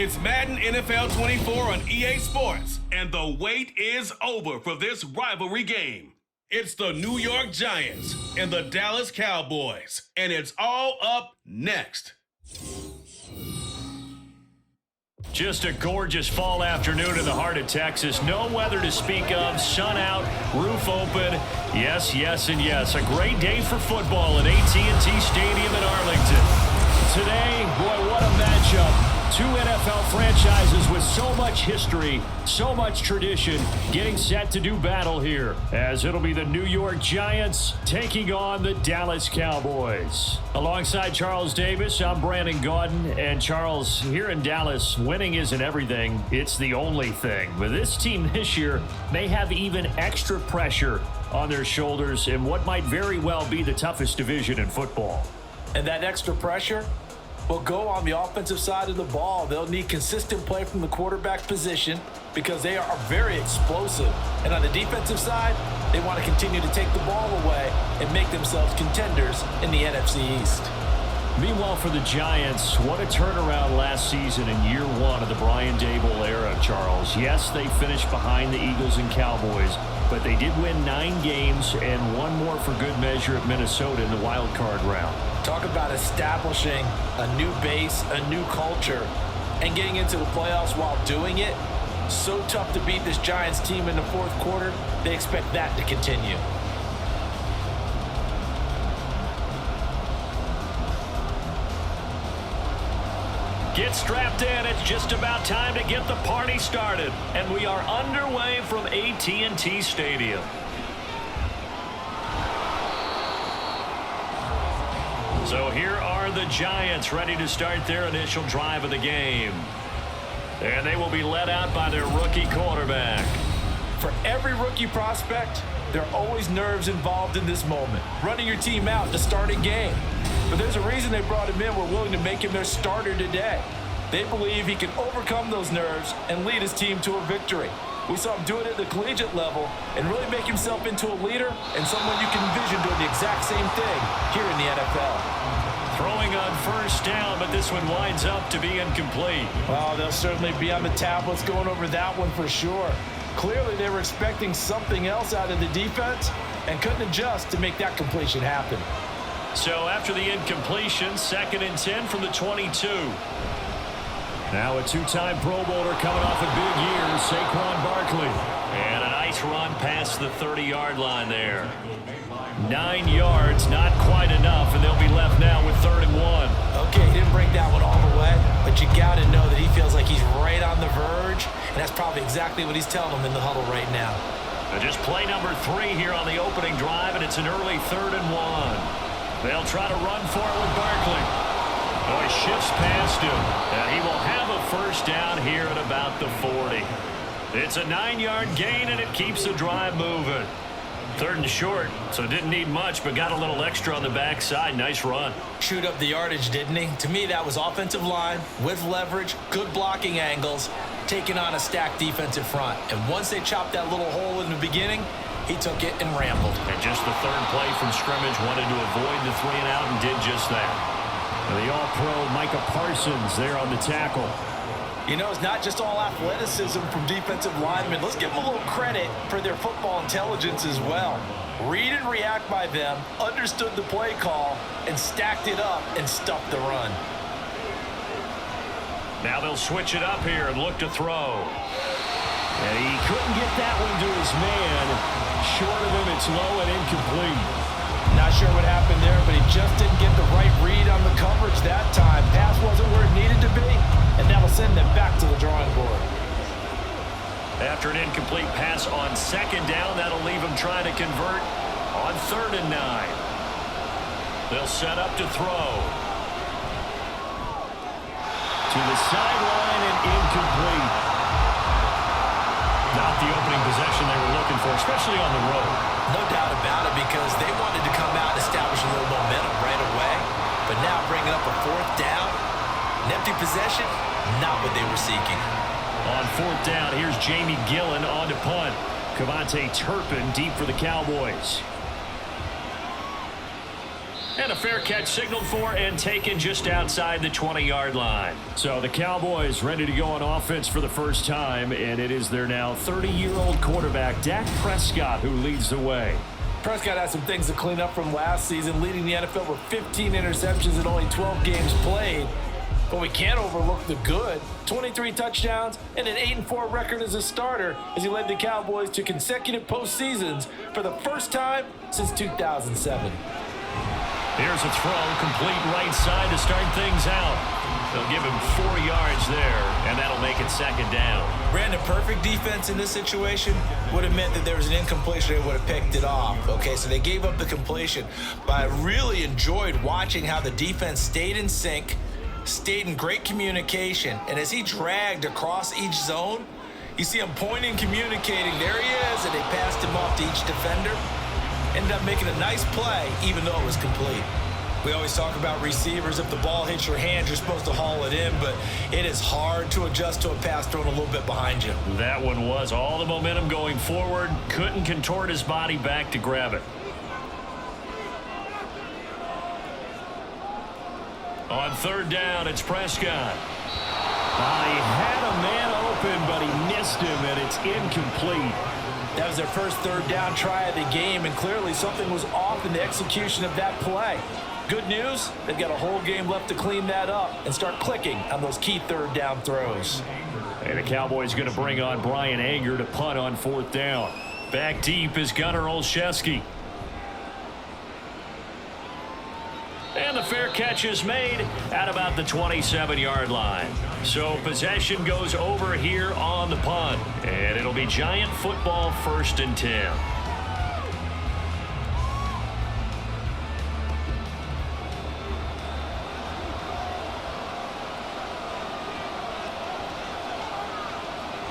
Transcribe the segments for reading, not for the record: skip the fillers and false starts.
It's Madden NFL 24 on EA Sports, and the wait is over for this rivalry game. It's the New York Giants and the Dallas Cowboys, and it's all up next. Just a gorgeous fall afternoon in the heart of Texas. No weather to speak of. Sun out, roof open. Yes, yes, and yes. A great day for football at AT&T Stadium in Arlington. Today, boy, what a matchup. Two NFL franchises with so much history, so much tradition, getting set to do battle here, as it'll be the New York Giants taking on the Dallas Cowboys. Alongside Charles Davis, I'm Brandon Gaudin, and Charles, here in Dallas, winning isn't everything, it's the only thing. But this team this year may have even extra pressure on their shoulders in what might very well be the toughest division in football. And that extra pressure will go on the offensive side of the ball. They'll need consistent play from the quarterback position because they are very explosive. And on the defensive side, they want to continue to take the ball away and make themselves contenders in the NFC East. Meanwhile, for the Giants, what a turnaround last season in year one of the Brian Daboll era, Charles. Yes, they finished behind the Eagles and Cowboys, but they did win 9 games and one more for good measure at Minnesota in the wild card round. Talk about establishing a new base, a new culture, and getting into the playoffs while doing it. So tough to beat this Giants team in the fourth quarter. They expect that to continue. Get strapped in. It's just about time to get the party started. And we are underway from AT&T Stadium. So here are the Giants ready to start their initial drive of the game. And they will be led out by their rookie quarterback. For every rookie prospect, there are always nerves involved in this moment. Running your team out to start a game. But there's a reason they brought him in. We're willing to make him their starter today. They believe he can overcome those nerves and lead his team to a victory. We saw him do it at the collegiate level and really make himself into a leader and someone you can envision doing the exact same thing here in the NFL. Throwing on first down, but this one winds up to be incomplete. Well, they'll certainly be on the tablets going over that one for sure. Clearly, they were expecting something else out of the defense and couldn't adjust to make that completion happen. So after the incompletion, 2nd and 10 from the 22. Now a two-time Pro Bowler coming off a big year, Saquon Barkley. And a nice run past the 30-yard line there. 9 yards, not quite enough, and they'll be left now with 3rd and 1. Okay, he didn't break that one all the way, but you got to know that he feels like he's right on the verge, and that's probably exactly what he's telling them in the huddle right now. Just play number 3 here on the opening drive, and it's an early 3rd and 1. They'll try to run for it with Barkley. Oh, he shifts past him, and he will have a first down here at about the 40. It's a 9-yard gain, and it keeps the drive moving. 3rd and short, so didn't need much, but got a little extra on the backside. Nice run. Chewed up the yardage, didn't he? To me, that was offensive line with leverage, good blocking angles, taking on a stacked defensive front. And once they chopped that little hole in the beginning, he took it and rambled. And just the 3rd play from scrimmage, wanted to avoid the 3 and out and did just that. The All-Pro Micah Parsons there on the tackle. You know, it's not just all athleticism from defensive linemen. Let's give them a little credit for their football intelligence as well. Read and react by them, understood the play call, and stacked it up and stuffed the run. Now they'll switch it up here and look to throw. And he couldn't get that one to his man. Short of him, it's low and incomplete. Not sure what happened there, but he just didn't get the right read on the coverage that time. Pass wasn't where it needed to be, and that'll send them back to the drawing board. After an incomplete pass on 2nd down, that'll leave him trying to convert on 3rd and 9. They'll set up to throw. To the sideline and incomplete. Not the opening possession they were looking for, especially on the road. No doubt about it, because they wanted to come out and establish a little momentum right away. But now bringing up a 4th down, an empty possession, not what they were seeking. On 4th down, here's Jamie Gillen on to punt. Cavante Turpin deep for the Cowboys. And a fair catch signaled for and taken just outside the 20-yard line. So the Cowboys ready to go on offense for the first time, and it is their now 30-year-old quarterback, Dak Prescott, who leads the way. Prescott has some things to clean up from last season, leading the NFL with 15 interceptions in only 12 games played. But we can't overlook the good. 23 touchdowns and an 8-4 record as a starter as he led the Cowboys to consecutive postseasons for the first time since 2007. Here's a throw, complete right side to start things out. They'll give him 4 yards there, and that'll make it second down. Brandon, perfect defense in this situation would have meant that there was an incompletion. They would have picked it off. Okay, so they gave up the completion. But I really enjoyed watching how the defense stayed in sync, stayed in great communication, and as he dragged across each zone, you see him pointing, communicating. There he is, and they passed him off to each defender. Ended up making a nice play, even though it was complete. We always talk about receivers. If the ball hits your hand, you're supposed to haul it in, but it is hard to adjust to a pass thrown a little bit behind you. That one was all the momentum going forward. Couldn't contort his body back to grab it. On third down, it's Prescott. He had a man open, but he missed him, and it's incomplete. That was their first third down try of the game, and clearly something was off in the execution of that play. Good news, they've got a whole game left to clean that up and start clicking on those key third down throws. And the Cowboys going to bring on Brian Anger to punt on fourth down. Back deep is Gunnar Olszewski. And the fair catch is made at about the 27-yard line. So possession goes over here on the punt. And it'll be Giant football, 1st and 10.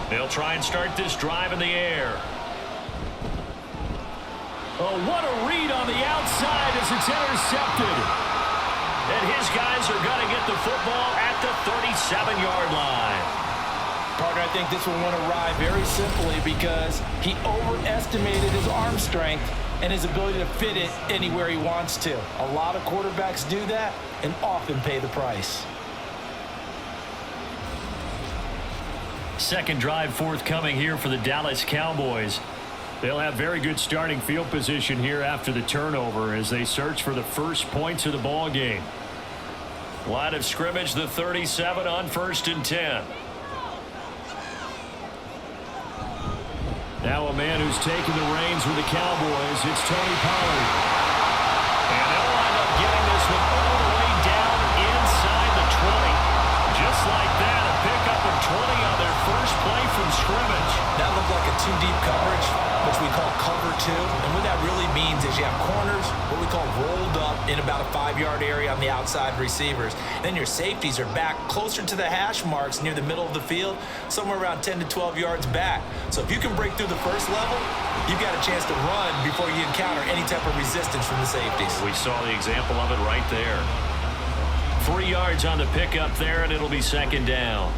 They'll try and start this drive in the air. Oh, what a read on the outside as it's intercepted. And his guys are going to get the football at the 37-yard line. Partner, I think this one went awry very simply because he overestimated his arm strength and his ability to fit it anywhere he wants to. A lot of quarterbacks do that and often pay the price. Second drive forthcoming here for the Dallas Cowboys. They'll have very good starting field position here after the turnover as they search for the first points of the ball game. Line of scrimmage, the 37 on 1st and 10. Now a man who's taking the reins with the Cowboys, it's Tony Pollard. And they'll wind up getting this one all the way down inside the 20. Just like that, a pickup of 20 on their first play from scrimmage. That looked like a two-deep coverage, which we call cover two. And what that really means is you have corners, what we call rolled up in about a 5-yard area on the outside receivers. Then your safeties are back closer to the hash marks near the middle of the field, somewhere around 10 to 12 yards back. So if you can break through the first level, you've got a chance to run before you encounter any type of resistance from the safeties. We saw the example of it right there. 3 yards on the pickup there, and it'll be second down.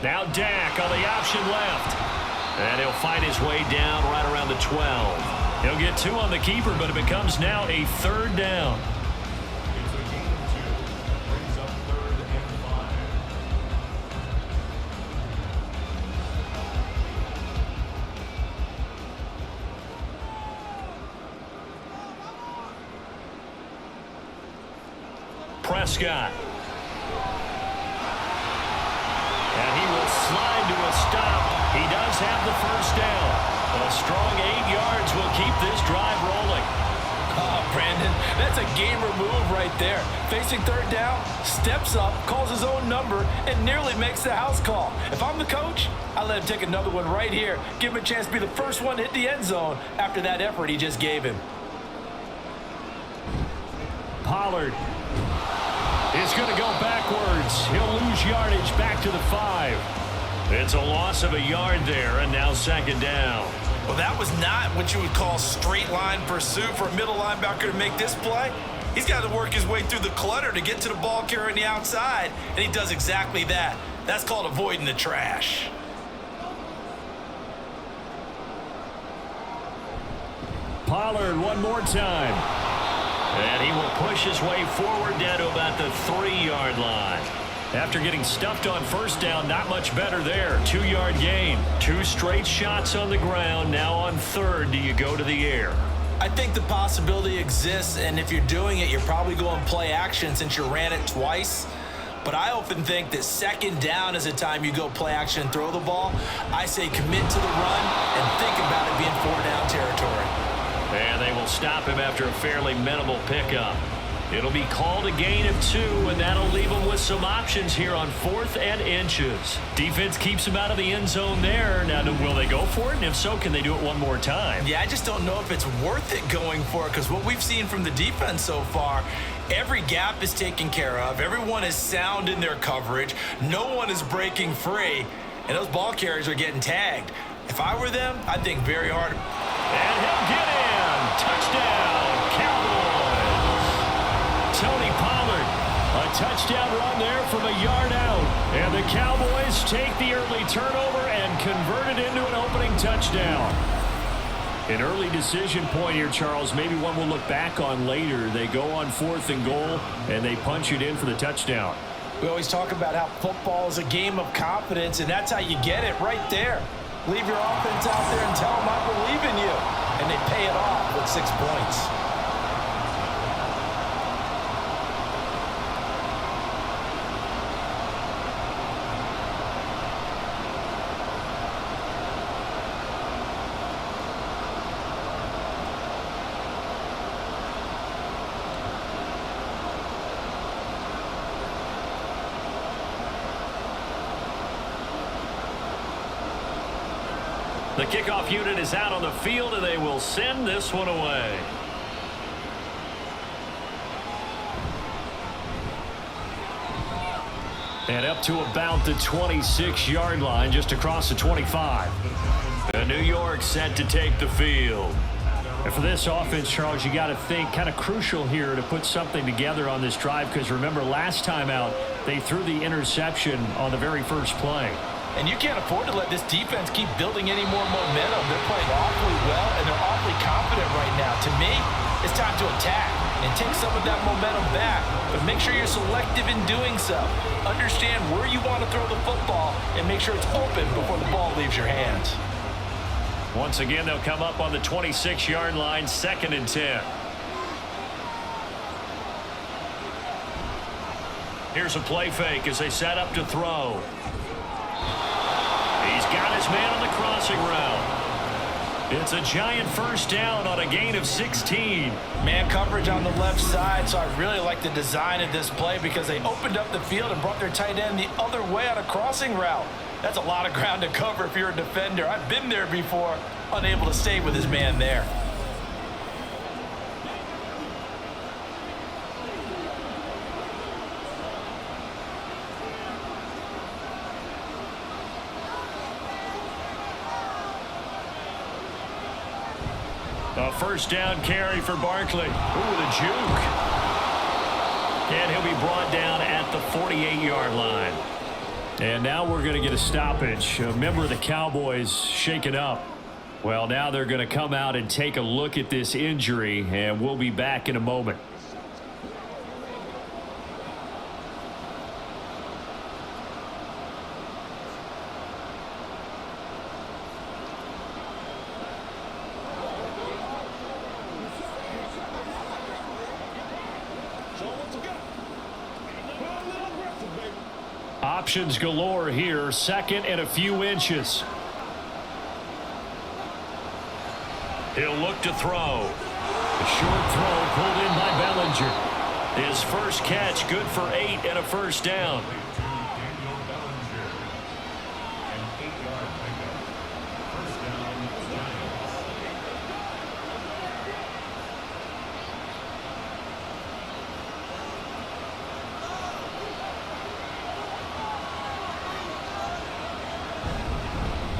Now Dak on the option left. And he'll find his way down right around the 12. He'll get 2 on the keeper, but it becomes now a third down. Prescott. And he will slide to a stop. He does have the first down. A strong 8 yards will keep this drive rolling. Oh, Brandon, that's a gamer move right there. Facing third down, steps up, calls his own number, and nearly makes the house call. If I'm the coach, I let him take another one right here. Give him a chance to be the first one to hit the end zone after that effort he just gave him. Pollard is going to go backwards. He'll lose yardage back to the 5. It's a loss of a yard there, and now second down. Well, that was not what you would call straight line pursuit for a middle linebacker to make this play. He's got to work his way through the clutter to get to the ball carrier on the outside, and he does exactly that. That's called avoiding the trash. Pollard one more time. And he will push his way forward down to about the 3-yard line. After getting stuffed on first down, not much better there. 2-yard gain. 2 straight shots on the ground. Now on third, do you go to the air? I think the possibility exists, and if you're doing it, you're probably going play action since you ran it twice. But I often think that second down is a time you go play action and throw the ball. I say commit to the run and think about it being 4-down territory. And they will stop him after a fairly minimal pickup. It'll be called a gain of 2, and that'll leave them with some options here on 4th and inches. Defense keeps him out of the end zone there. Now, will they go for it? And if so, can they do it one more time? Yeah, I just don't know if it's worth it going for it, because what we've seen from the defense so far, every gap is taken care of. Everyone is sound in their coverage. No one is breaking free, and those ball carriers are getting tagged. If I were them, I'd think very hard. And he'll get in. Touchdown, Cowboys. Tony Pollard, a touchdown run there from a yard out. And the Cowboys take the early turnover and convert it into an opening touchdown. An early decision point here, Charles. Maybe one we'll look back on later. They go on 4th and goal, and they punch it in for the touchdown. We always talk about how football is a game of confidence, and that's how you get it right there. Leave your offense out there and tell them I believe in you. And they pay it off with 6 points. The kickoff unit is out on the field, and they will send this one away. And up to about the 26-yard line, just across the 25. And New York set to take the field. And for this offense, Charles, you got to think kind of crucial here to put something together on this drive, because remember last time out, they threw the interception on the very first play. And you can't afford to let this defense keep building any more momentum. They're playing awfully well, and they're awfully confident right now. To me, it's time to attack and take some of that momentum back. But make sure you're selective in doing so. Understand where you want to throw the football and make sure it's open before the ball leaves your hands. Once again, they'll come up on the 26-yard line, 2nd and 10. Here's a play fake as they set up to throw. He's got his man on the crossing route. It's a giant first down on a gain of 16. Man coverage on the left side, so I really like the design of this play because they opened up the field and brought their tight end the other way on a crossing route. That's a lot of ground to cover if you're a defender. I've been there before, unable to stay with his man there. A first down carry for Barkley. Ooh, the juke. And he'll be brought down at the 48-yard line. And now we're going to get a stoppage. A member of the Cowboys shaken up. Well, now they're going to come out and take a look at this injury, and we'll be back in a moment. Options galore here. 2nd and a few inches. He'll look to throw. A short throw pulled in by Bellinger. His first catch good for 8 and a first down.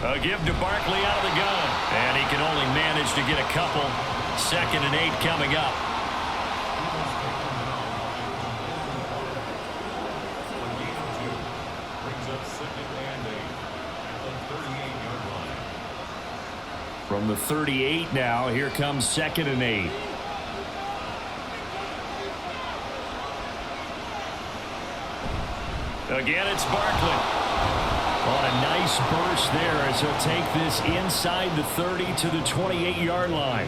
A give to Barkley out of the gun. And he can only manage to get a couple. 2nd and 8 coming up. From the 38 now, here comes 2nd and 8. Again, it's Barkley. On a nice burst there as he'll take this inside the 30 to the 28-yard line.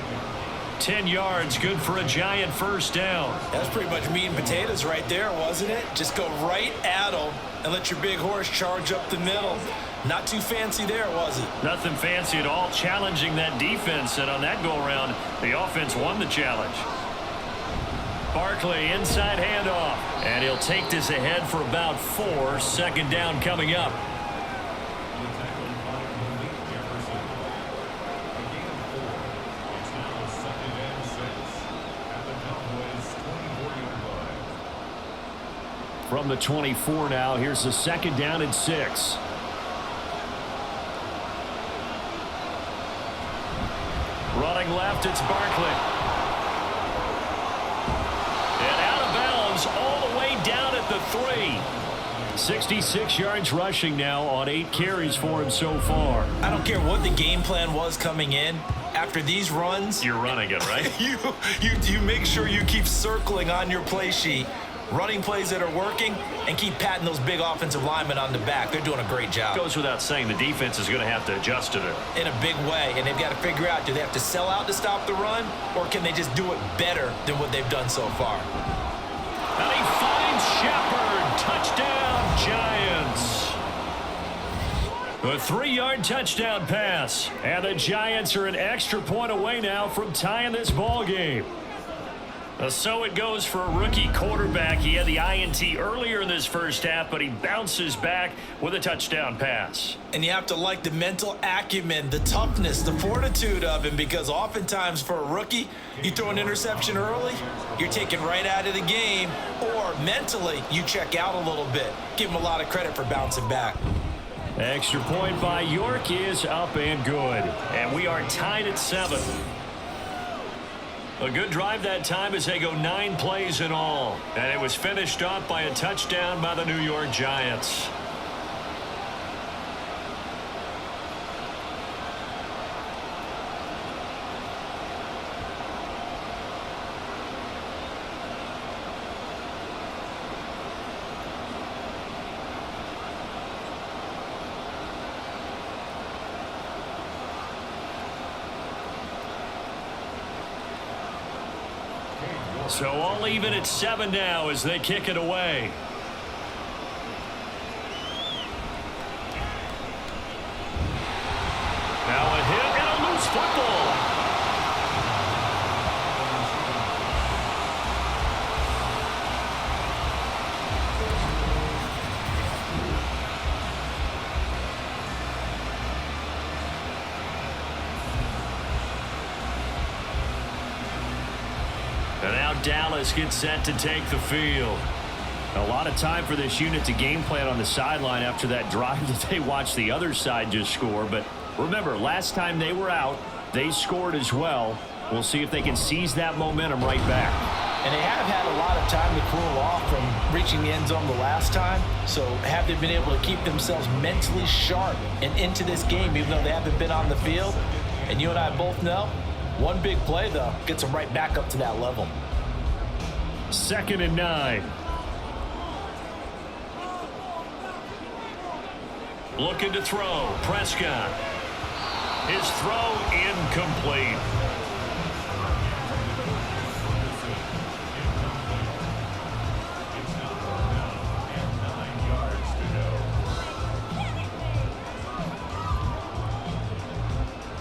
10 yards, good for a Giant first down. That's pretty much meat and potatoes right there, wasn't it? Just go right at them and let your big horse charge up the middle. Not too fancy there, was it? Nothing fancy at all, challenging that defense, and on that go-around, the offense won the challenge. Barkley, inside handoff, and he'll take this ahead for about 4. 2nd down coming up. From the 24 now, here's the 2nd down and 6. Running left, it's Barkley. And out of bounds all the way down at the 3. 66 yards rushing now on 8 carries for him so far. I don't care what the game plan was coming in. After these runs, you're running it, right? you make sure you keep circling on your play sheet, running plays that are working, and keep patting those big offensive linemen on the back. They're doing a great job. Goes without saying the defense is going to have to adjust to it. In a big way, and they've got to figure out, do they have to sell out to stop the run, or can they just do it better than what they've done so far? And he finds Shepard. Touchdown, Giants. A 3-yard touchdown pass. And the Giants are an extra point away now from tying this ball game. So it goes for a rookie quarterback. He had the INT earlier in this first half, but he bounces back with a touchdown pass. And you have to like the mental acumen, the toughness, the fortitude of him, because oftentimes for a rookie, you throw an interception early, you're taken right out of the game, or mentally you check out a little bit. Give him a lot of credit for bouncing back. Extra point by York is up and good. And we are tied at 7. A good drive that time as they go 9 plays in all. And it was finished off by a touchdown by the New York Giants. So all even at 7 now as they kick it away. Now a hit and a loose football. And now Dallas gets set to take the field. A lot of time for this unit to game plan on the sideline after that drive that they watched the other side just score. But remember, last time they were out, they scored as well. We'll see if they can seize that momentum right back. And they have had a lot of time to cool off from reaching the end zone the last time. So have they been able to keep themselves mentally sharp and into this game, even though they haven't been on the field? And you and I both know, one big play, though, gets them right back up to that level. 2nd and 9. Looking to throw. Prescott. His throw incomplete.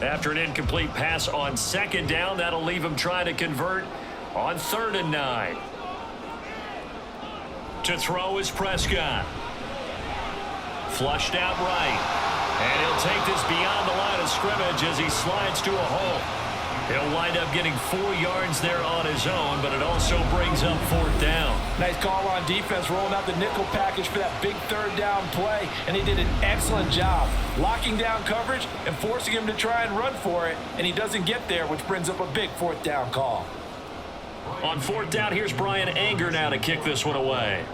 After an incomplete pass on 2nd down, that'll leave him trying to convert on 3rd and 9. To throw is Prescott. Flushed out right. And he'll take this beyond the line of scrimmage as he slides to a hole. He'll wind up getting 4 yards there on his own, but it also brings up 4th down. Nice call on defense, rolling out the nickel package for that big 3rd down play, and he did an excellent job locking down coverage and forcing him to try and run for it, and he doesn't get there, which brings up a big 4th down call. On 4th down, here's Brian Anger now to kick this one away.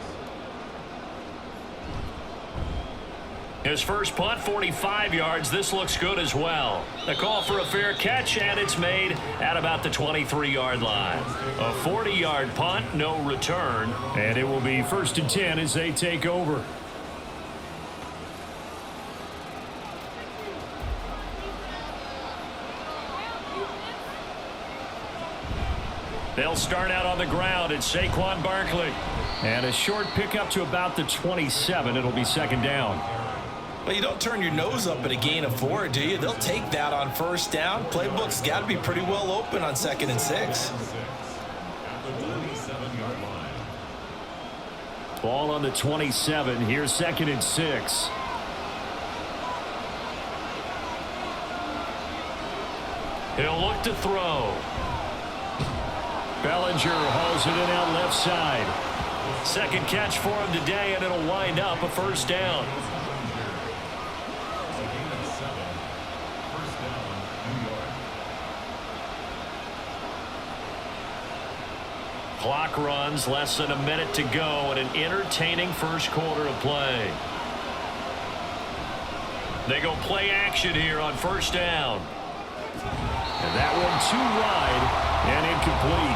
His first punt, 45 yards. This looks good as well. The call for a fair catch, and it's made at about the 23-yard line. A 40-yard punt, no return. And it will be 1st and 10 as they take over. They'll start out on the ground. It's Saquon Barkley. And a short pickup to about the 27. It'll be 2nd down. Well, you don't turn your nose up at a gain of 4, do you? They'll take that on 1st down. Playbook's got to be pretty well open on 2nd and 6. Ball on the 27. Here's 2nd and 6. He'll look to throw. Bellinger hauls it in out left side. 2nd catch for him today, and it'll wind up a 1st down. Clock runs, less than a minute to go, and an entertaining first quarter of play. They go play action here on 1st down. And that one too wide and incomplete.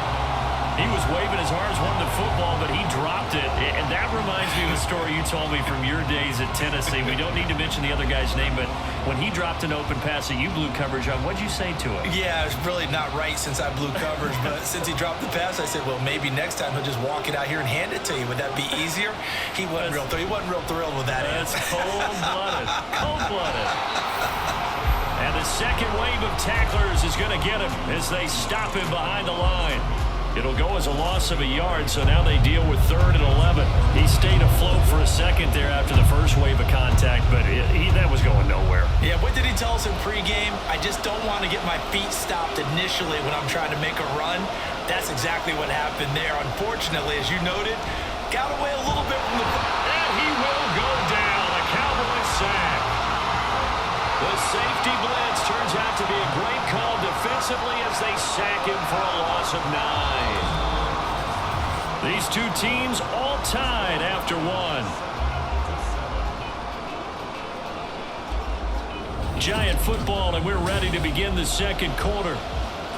He was waving his arms, wanting the football, but he dropped it. And that reminds me of a story you told me from your days at Tennessee. We don't need to mention the other guy's name, but when he dropped an open pass that you blew coverage on, what'd you say to him? Yeah, it's really not right since I blew coverage, but since he dropped the pass, I said, well, maybe next time he'll just walk it out here and hand it to you. Would that be easier? He wasn't real thrilled with that That's answer. cold-blooded. Cold-blooded. And the second wave of tacklers is going to get him as they stop him behind the line. It'll go as a loss of a yard, so now they deal with 3rd and 11. He stayed afloat for a second there after the first wave of contact, but that was going nowhere. Yeah, what did he tell us in pregame? I just don't want to get my feet stopped initially when I'm trying to make a run. That's exactly what happened there. Unfortunately, as you noted, got away a little bit from the... And he will go down. A Cowboys sack. The safety blitz turns out to be a great call defensively as they sack him for a loss of 9. These two teams all tied after 1. Giant football, and we're ready to begin the second quarter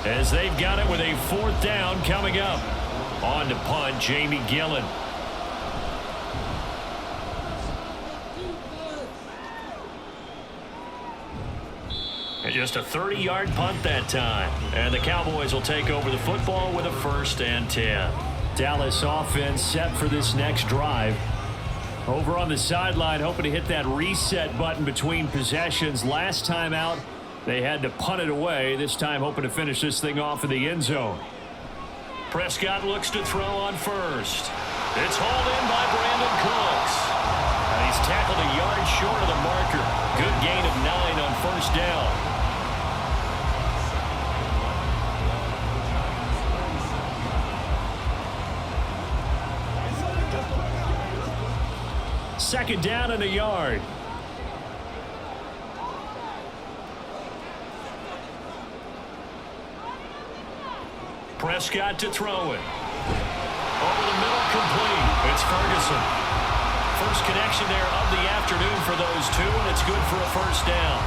as they've got it with a 4th down coming up. On to punt, Jamie Gillen. Just a 30-yard punt that time. And the Cowboys will take over the football with a 1st and 10. Dallas offense set for this next drive. Over on the sideline, hoping to hit that reset button between possessions. Last time out, they had to punt it away. This time hoping to finish this thing off in the end zone. Prescott looks to throw on 1st. It's hauled in by Brandon Cooks. And he's tackled a yard short of the marker. Good gain of 9 on 1st down. Second down and a yard. Prescott to throw it. Over the middle, complete. It's Ferguson. First connection there of the afternoon for those two, and it's good for a 1st down.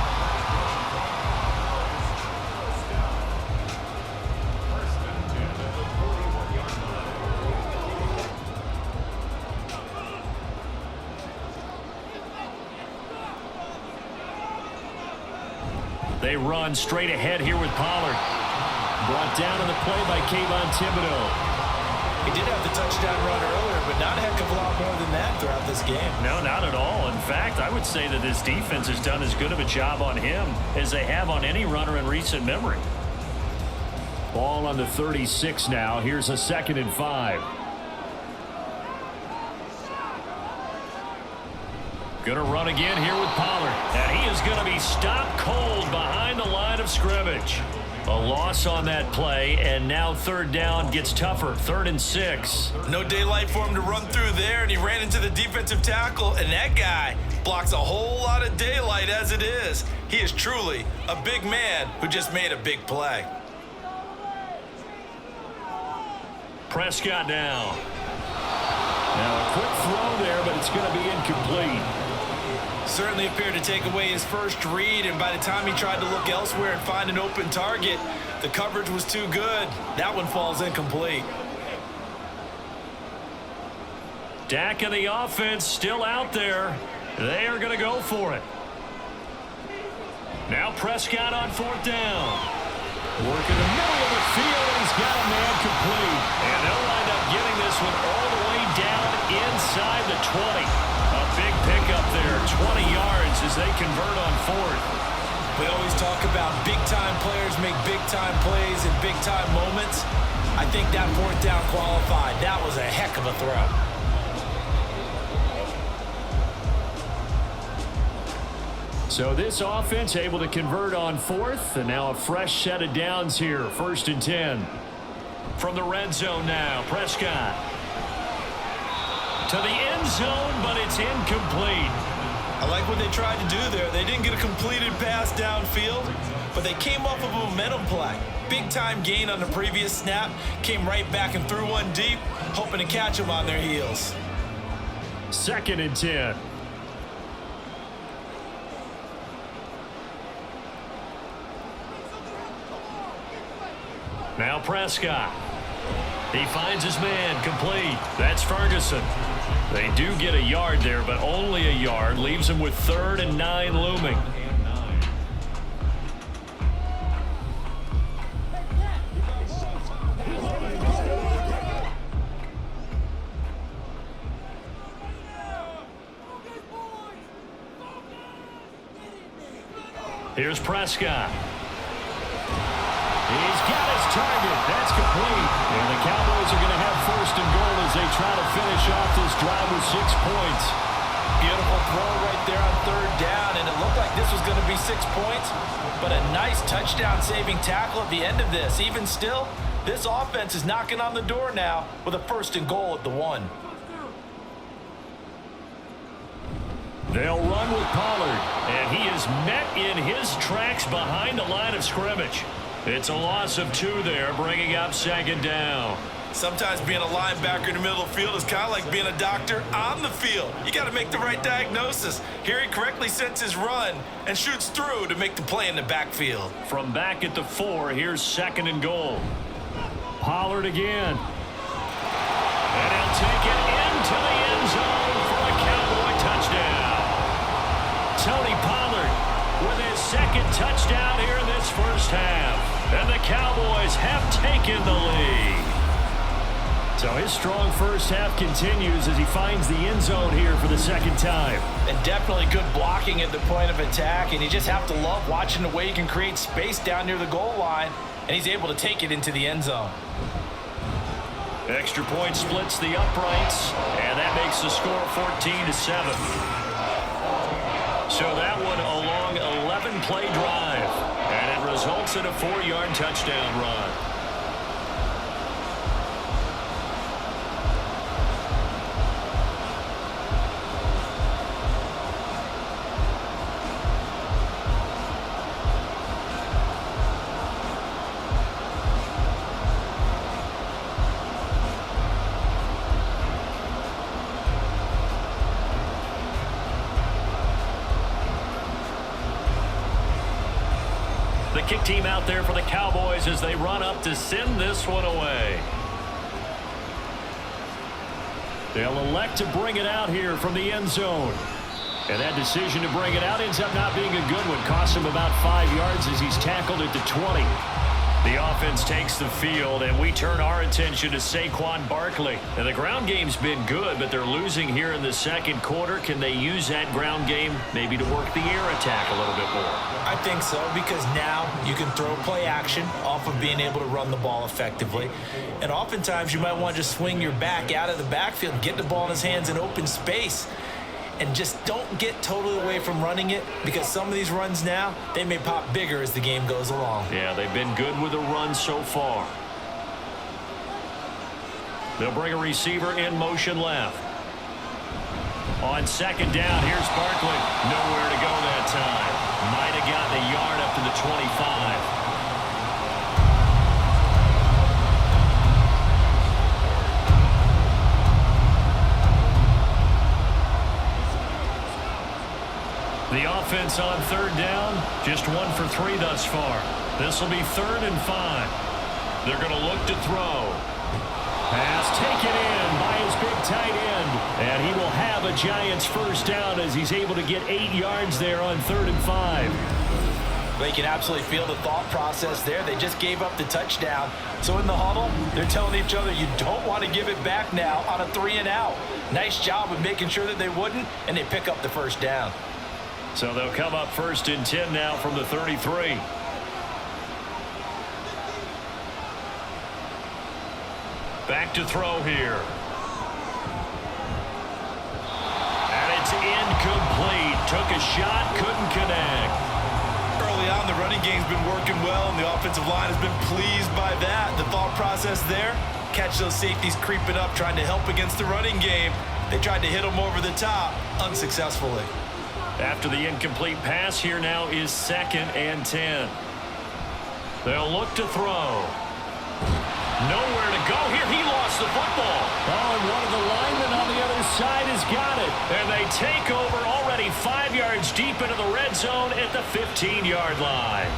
They run straight ahead here with Pollard. Brought down on the play by Kayvon Thibodeau. He did have the touchdown run earlier, but not a heck of a lot more than that throughout this game. No, not at all. In fact, I would say that this defense has done as good of a job on him as they have on any runner in recent memory. Ball on the 36 now. Here's a 2nd and 5. Going to run again here with Pollard. And he is going to be stopped cold behind the line of scrimmage. A loss on that play, and now third down gets tougher. 3rd and 6. No daylight for him to run through there, and he ran into the defensive tackle, and that guy blocks a whole lot of daylight as it is. He is truly a big man who just made a big play. Prescott now. Now a quick throw there, but it's going to be incomplete. Certainly appeared to take away his first read, and by the time he tried to look elsewhere and find an open target, the coverage was too good. That one falls incomplete. Dak and the offense still out there. They are going to go for it. Now Prescott on 4th down. Working the middle of the field, and he's got a man complete. And they'll wind up getting this one all the way down inside the 20. A big pickup there, 20 yards as they convert on 4th. We always talk about big-time players make big-time plays in big-time moments. I think that 4th down qualified. That was a heck of a throw. So this offense able to convert on 4th, and now a fresh set of downs here, 1st and 10. From the red zone now, Prescott. To the end zone, but it's incomplete. I like what they tried to do there. They didn't get a completed pass downfield, but they came off of a momentum play. Big-time gain on the previous snap, came right back and threw one deep, hoping to catch them on their heels. 2nd and 10. Now Prescott. He finds his man, complete. That's Ferguson. They do get a yard there, but only a yard. Leaves him with 3rd and 9 looming. Here's Prescott. He's got his target. That's complete. And the Cowboys are going to have 1st and goal as they try to finish off this drive with 6 points. Beautiful throw right there on 3rd down, and it looked like this was going to be 6 points, but a nice touchdown-saving tackle at the end of this. Even still, this offense is knocking on the door now with a 1st and goal at the 1. They'll run with Pollard, and he is met in his tracks behind the line of scrimmage. It's a loss of 2 there, bringing up 2nd down. Sometimes being a linebacker in the middle of the field is kind of like being a doctor on the field. You got to make the right diagnosis. Here he correctly sets his run and shoots through to make the play in the backfield. From back at the 4, here's 2nd and goal. Pollard again. And he'll take it into the end zone for a Cowboy touchdown. Tony Pollard with his 2nd touchdown here in this first half. And the Cowboys have taken the lead. So his strong first half continues as he finds the end zone here for the 2nd time. And definitely good blocking at the point of attack, and you just have to love watching the way he can create space down near the goal line, and he's able to take it into the end zone. Extra point splits the uprights, and that makes the score 14-7. So that one a long 11-play drive, and it results in a 4-yard touchdown run. The kick team out there for the Cowboys as they run up to send this one away. They'll elect to bring it out here from the end zone. And that decision to bring it out ends up not being a good one. Costs him about 5 yards as he's tackled at the 20. The offense takes the field, and we turn our attention to Saquon Barkley. And the ground game's been good, but they're losing here in the second quarter. Can they use that ground game maybe to work the air attack a little bit more? I think so, because now you can throw play action off of being able to run the ball effectively. And oftentimes you might want to just swing your back out of the backfield, get the ball in his hands in open space. and just don't get totally away from running it, because some of these runs now, they may pop bigger as the game goes along. Yeah, they've been good with the run so far. They'll bring a receiver in motion left. On second down, here's Barkley. Nowhere to go that time. Might have gotten a yard up to the 25. The offense on third down, just 1 for 3 thus far. This will be 3rd and 5. They're going to look to throw. Pass taken in by his big tight end. And he will have a Giants first down as he's able to get 8 yards there on 3rd and 5. They can absolutely feel the thought process there. They just gave up the touchdown. So in the huddle, they're telling each other, you don't want to give it back now on a 3 and out. Nice job of making sure that they wouldn't, and they pick up the first down. So they'll come up 1st and 10 now from the 33. Back to throw here. And it's incomplete. Took a shot, couldn't connect. Early on, the running game's been working well, and the offensive line has been pleased by that. The thought process there, catch those safeties creeping up, trying to help against the running game. They tried to hit them over the top, unsuccessfully. After the incomplete pass, here now is 2nd and 10. They'll look to throw. Nowhere to go here. He lost the football. Oh, and one of the linemen on the other side has got it. And they take over already 5 yards deep into the red zone at the 15-yard line.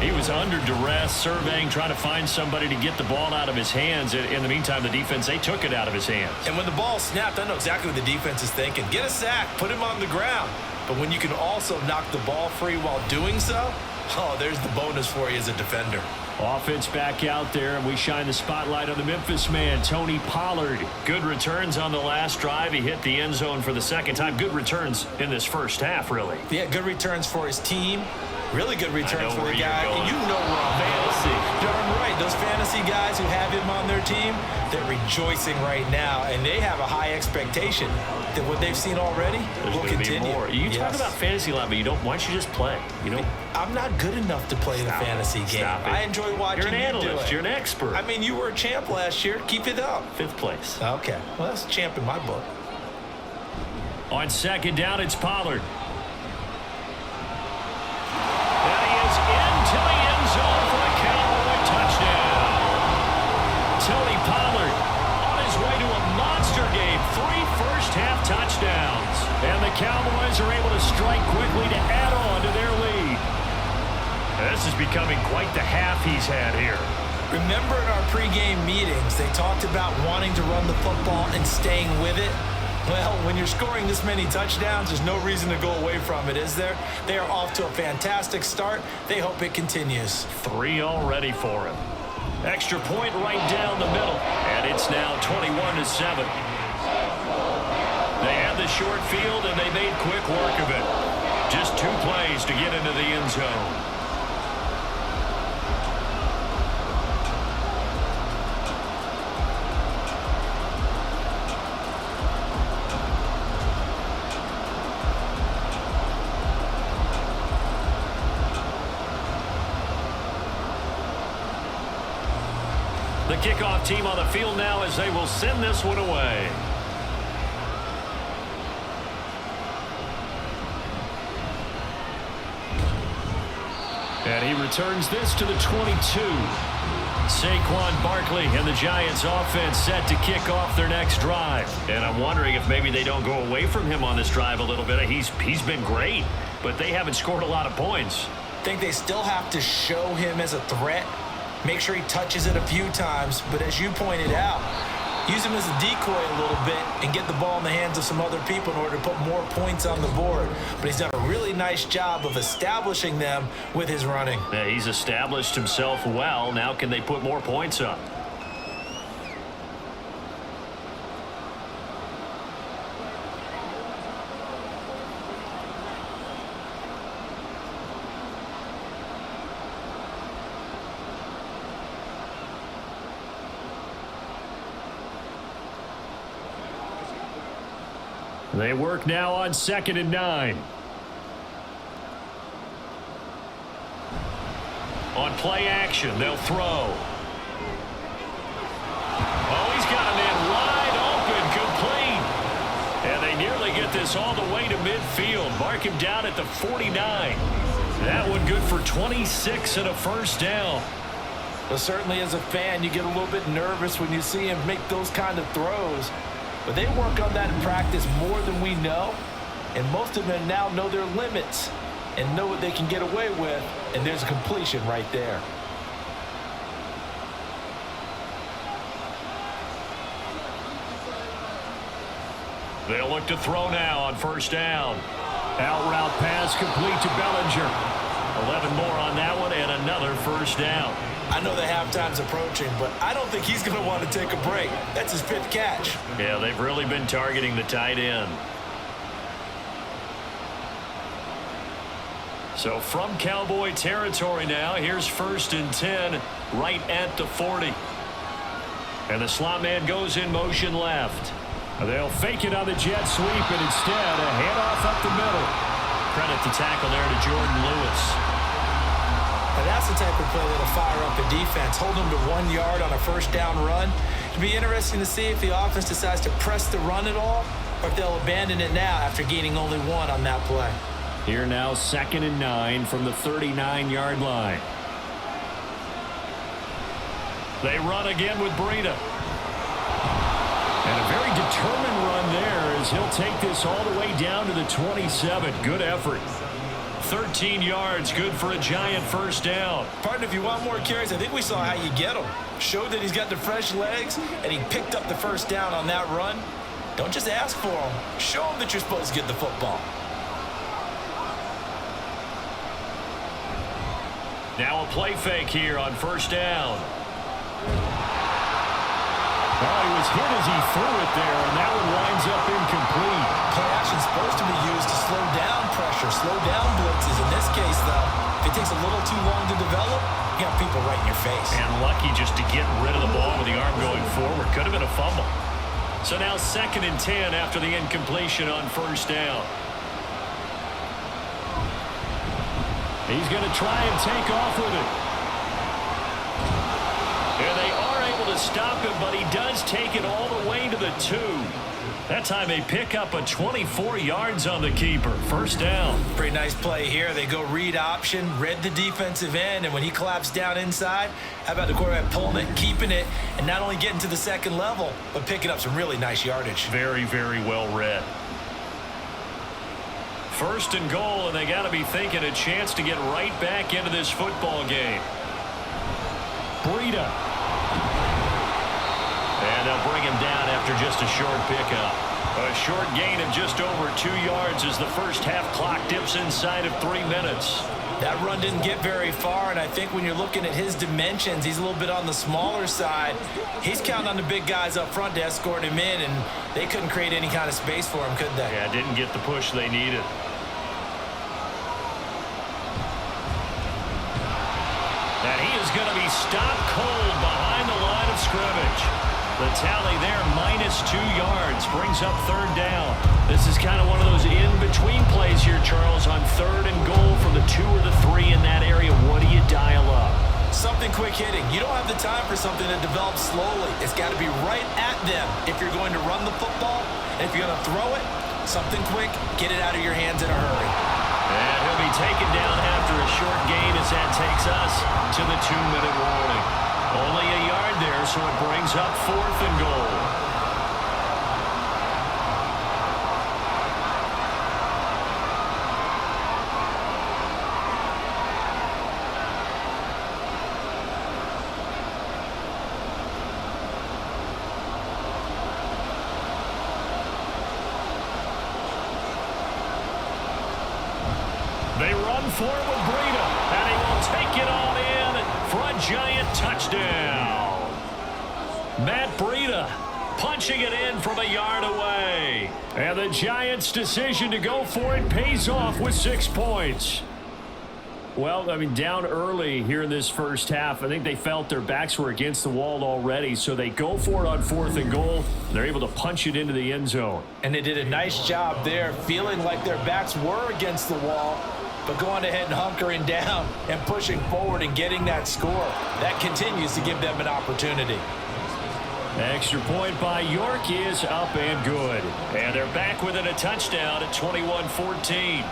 He was under duress, surveying, trying to find somebody to get the ball out of his hands. In the meantime, the defense, they took it out of his hands. And when the ball snapped, I know exactly what the defense is thinking. Get a sack, put him on the ground. But when you can also knock the ball free while doing so, oh, there's the bonus for you as a defender. Offense back out there, and we shine the spotlight on the Memphis man, Tony Pollard. Good returns on the last drive. He hit the end zone for the 2nd time. Good returns in this first half, really. Yeah, good returns for his team. Really good returns for the guy. And you know we're on fantasy. Darn right. Those fantasy guys who have him on their team, they're rejoicing right now, and they have a high expectation that what they've seen already will continue. Be more. You talk about fantasy a lot, but you don't. Why don't you just play? You know, I'm not good enough to play the fantasy game. I enjoy watching you do it. You're an analyst. You're an expert. I mean, you were a champ last year. Keep it up. 5th place. Okay. Well, that's a champ in my book. On 2nd down, it's Pollard. And he is into the end zone for a Cowboy touchdown. Tony Pollard on his way to a monster game. 3 first-half touchdowns. And the Cowboys are able to strike quickly to add on to their lead. This is becoming quite the half he's had here. Remember in our pregame meetings, they talked about wanting to run the football and staying with it? Well, when you're scoring this many touchdowns, there's no reason to go away from it, is there? They are off to a fantastic start. They hope it continues. 3 already for him. Extra point right down the middle. And it's now 21-7. They had the short field, and they made quick work of it. Just 2 plays to get into the end zone. The kickoff team on the field now as they will send this one away. And he returns this to the 22. Saquon Barkley and the Giants offense set to kick off their next drive. And I'm wondering if maybe they don't go away from him on this drive a little bit. He's been great, but they haven't scored a lot of points. I think they still have to show him as a threat. Make sure he touches it a few times, but as you pointed out, use him as a decoy a little bit and get the ball in the hands of some other people in order to put more points on the board. But he's done a really nice job of establishing them with his running. Yeah, he's established himself well. Now can they put more points up? They work now on 2nd and 9. On play action, they'll throw. Oh, he's got a man wide open, complete. And they nearly get this all the way to midfield. Mark him down at the 49. That one good for 26 and a first down. Well, certainly as a fan, you get a little bit nervous when you see him make those kind of throws. But they work on that in practice more than we know. And most of them now know their limits and know what they can get away with. And there's a completion right there. They'll look to throw now on first down. Out route pass complete to Bellinger. 11 more on that one and another first down. I know the halftime's approaching, but I don't think he's going to want to take a break. That's his 5th catch. Yeah, they've really been targeting the tight end. So from Cowboy territory now, here's 1st and 10 right at the 40. And the slot man goes in motion left. They'll fake it on the jet sweep, and instead a handoff up the middle. Credit the tackle there to Jordan Lewis. Now that's the type of play that'll fire up the defense. Hold them to 1 yard on a first down run. It'll be interesting to see if the offense decides to press the run at all, or if they'll abandon it now after gaining only 1 on that play. Here now 2nd and 9 from the 39-yard line. They run again with Breida. And a very determined run there as he'll take this all the way down to the 27. Good effort. 13 yards, good for a Giant first down. Partner, if you want more carries, I think we saw how you get him. Showed that he's got the fresh legs, and he picked up the first down on that run. Don't just ask for him. Show him that you're supposed to get the football. Now a play fake here on first down. Well, he was hit as he threw it there, and that one winds up incomplete. Play action is supposed to be used to slow down pressure, slow down blitzes. In this case, though, if it takes a little too long to develop, you got people right in your face. And lucky just to get rid of the ball with the arm going forward. Could have been a fumble. So now 2nd and 10 after the incompletion on first down. He's going to try and take off with it. And they are able to stop him, but he does take it all the way to the 2. That time they pick up a 24 yards on the keeper. First down. Pretty nice play here. They go read option, read the defensive end, and when he collapsed down inside, how about the quarterback pulling it, keeping it, and not only getting to the second level, but picking up some really nice yardage. Very, very well read. 1st and goal, and they got to be thinking a chance to get right back into this football game. Breida. And they'll bring him down after just a short pickup. A short gain of just over 2 yards as the first half clock dips inside of 3 minutes. That run didn't get very far, and I think when you're looking at his dimensions, he's a little bit on the smaller side. He's counting on the big guys up front to escort him in, and they couldn't create any kind of space for him, could they? Yeah, didn't get the push they needed. And he is going to be stopped cold behind the line of scrimmage. The tally there, -2 yards, brings up 3rd down. This is kind of one of those in-between plays here, Charles, on 3rd and goal from the 2 or the 3 in that area. What do you dial up? Something quick hitting. You don't have the time for something that develops slowly. It's got to be right at them if you're going to run the football. And if you're going to throw it, something quick, get it out of your hands in a hurry. And he'll be taken down after a short gain as that takes us to the 2-minute warning. Only a yard there, so it brings up 4th and goal. They run for it with Breida, and he will take it on in for a Giant touchdown. Matt Breida punching it in from a yard away. And the Giants' decision to go for it pays off with 6 points. Well, I mean, down early here in this first half, I think they felt their backs were against the wall already, so they go for it on 4th and goal. They're able to punch it into the end zone. And they did a nice job there, feeling like their backs were against the wall, but going ahead and hunkering down and pushing forward and getting that score. That continues to give them an opportunity. Extra point by York is up and good. And they're back within a touchdown at 21-14.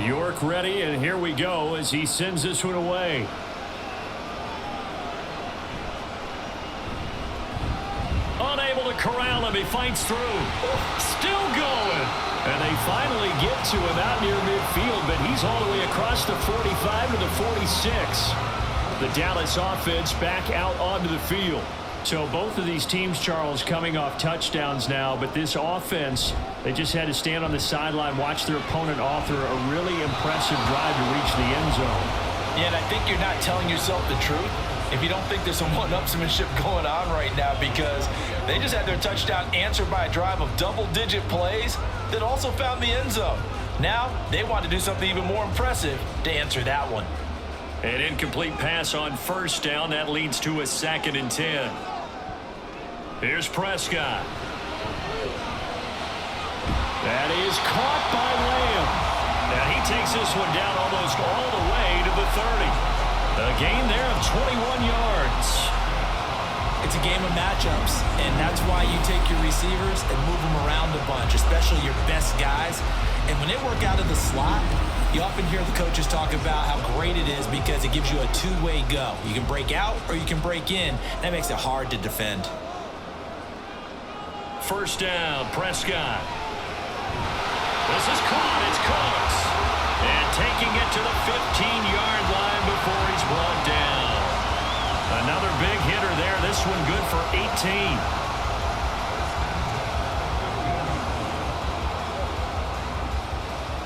York ready, and here we go as he sends this one away. Unable to corral him. He fights through. Still going. And they finally get to him out near midfield, but he's all the way across the 45 to the 46. The Dallas offense back out onto the field. So both of these teams, Charles, coming off touchdowns now, but this offense, they just had to stand on the sideline, watch their opponent author a really impressive drive to reach the end zone. Yeah, and I think you're not telling yourself the truth if you don't think there's some one-upsmanship going on right now, because they just had their touchdown answered by a drive of double-digit plays that also found the end zone. Now they want to do something even more impressive to answer that one. An incomplete pass on first down. That leads to a 2nd and 10. Here's Prescott. That is caught by Lamb. And he takes this one down almost all the way to the 30. A gain there of 21 yards. It's a game of matchups, and that's why you take your receivers and move them around a bunch, especially your best guys. And when they work out of the slot, you often hear the coaches talk about how great it is because it gives you a two-way go. You can break out or you can break in. That makes it hard to defend. First down, Prescott. This is caught. It's Cooks. And taking it to the 15-yard line before he's brought down. Another big hitter there. This one good for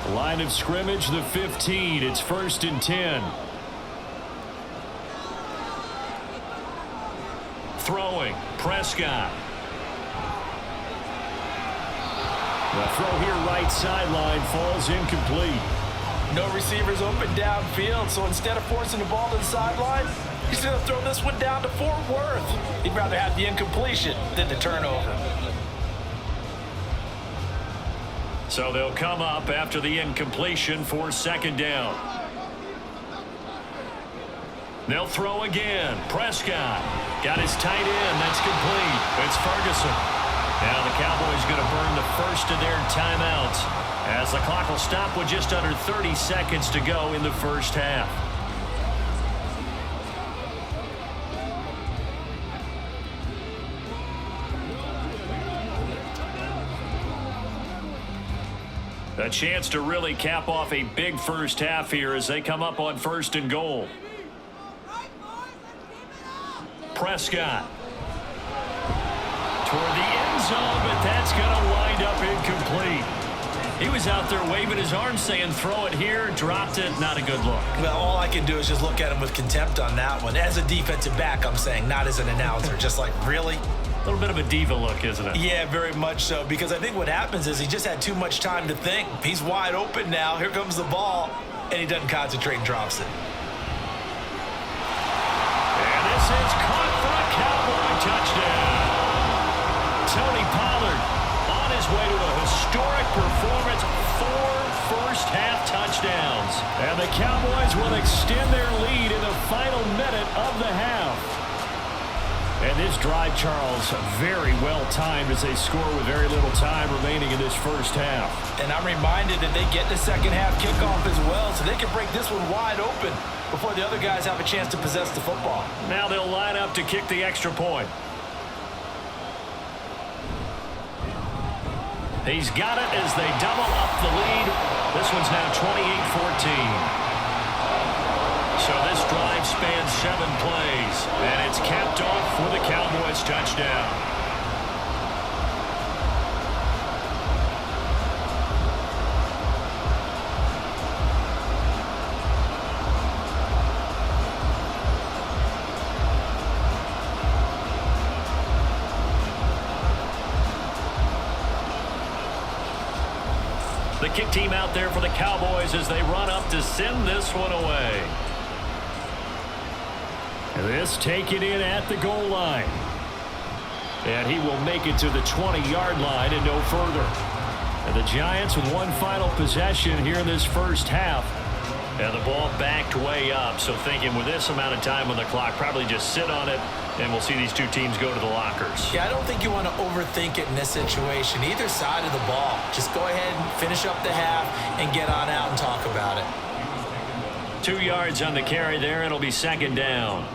18. Line of scrimmage, the 15. It's 1st and 10. Throwing, Prescott. The throw here right sideline falls incomplete. No receivers open downfield, so instead of forcing the ball to the sideline, he's going to throw this one down to Fort Worth. He'd rather have the incompletion than the turnover. So they'll come up after the incompletion for 2nd down. They'll throw again. Prescott got his tight end. That's complete. It's Ferguson. Now the Cowboys going to burn the first of their timeouts as the clock will stop with just under 30 seconds to go in the first half. A chance to really cap off a big first half here as they come up on 1st and goal. Prescott. Toward the end zone, but that's going to wind up incomplete. He was out there waving his arms saying, throw it here, dropped it. Not a good look. Well, all I can do is just look at him with contempt on that one. As a defensive back, I'm saying, not as an announcer. Just like, really? A little bit of a diva look, isn't it? Yeah, very much so, because I think what happens is he just had too much time to think. He's wide open now. Here comes the ball, and he doesn't concentrate and drops it. And this is caught for a Cowboy touchdown. Tony Pollard on his way to a historic performance, 4 first-half touchdowns. And the Cowboys will extend their lead in the final minute of the half. And this drive, Charles, very well timed as they score with very little time remaining in this first half. And I'm reminded that they get the second half kickoff as well, so they can break this one wide open before the other guys have a chance to possess the football. Now they'll line up to kick the extra point. He's got it as they double up the lead. This one's now 28-14. So this drive spans 7 plays, and it's capped off for the Cowboys touchdown. kick team out there for the Cowboys as they run up to send this one away. And this taken in at the goal line. And he will make it to the 20-yard line and no further. And the Giants with one final possession here in this first half. And the ball backed way up. So thinking with this amount of time on the clock, probably just sit on it, and we'll see these two teams go to the lockers. Yeah, I don't think you want to overthink it in this situation. Either side of the ball. Just go ahead and finish up the half and get on out and talk about it. 2 yards on the carry there. It'll be second down.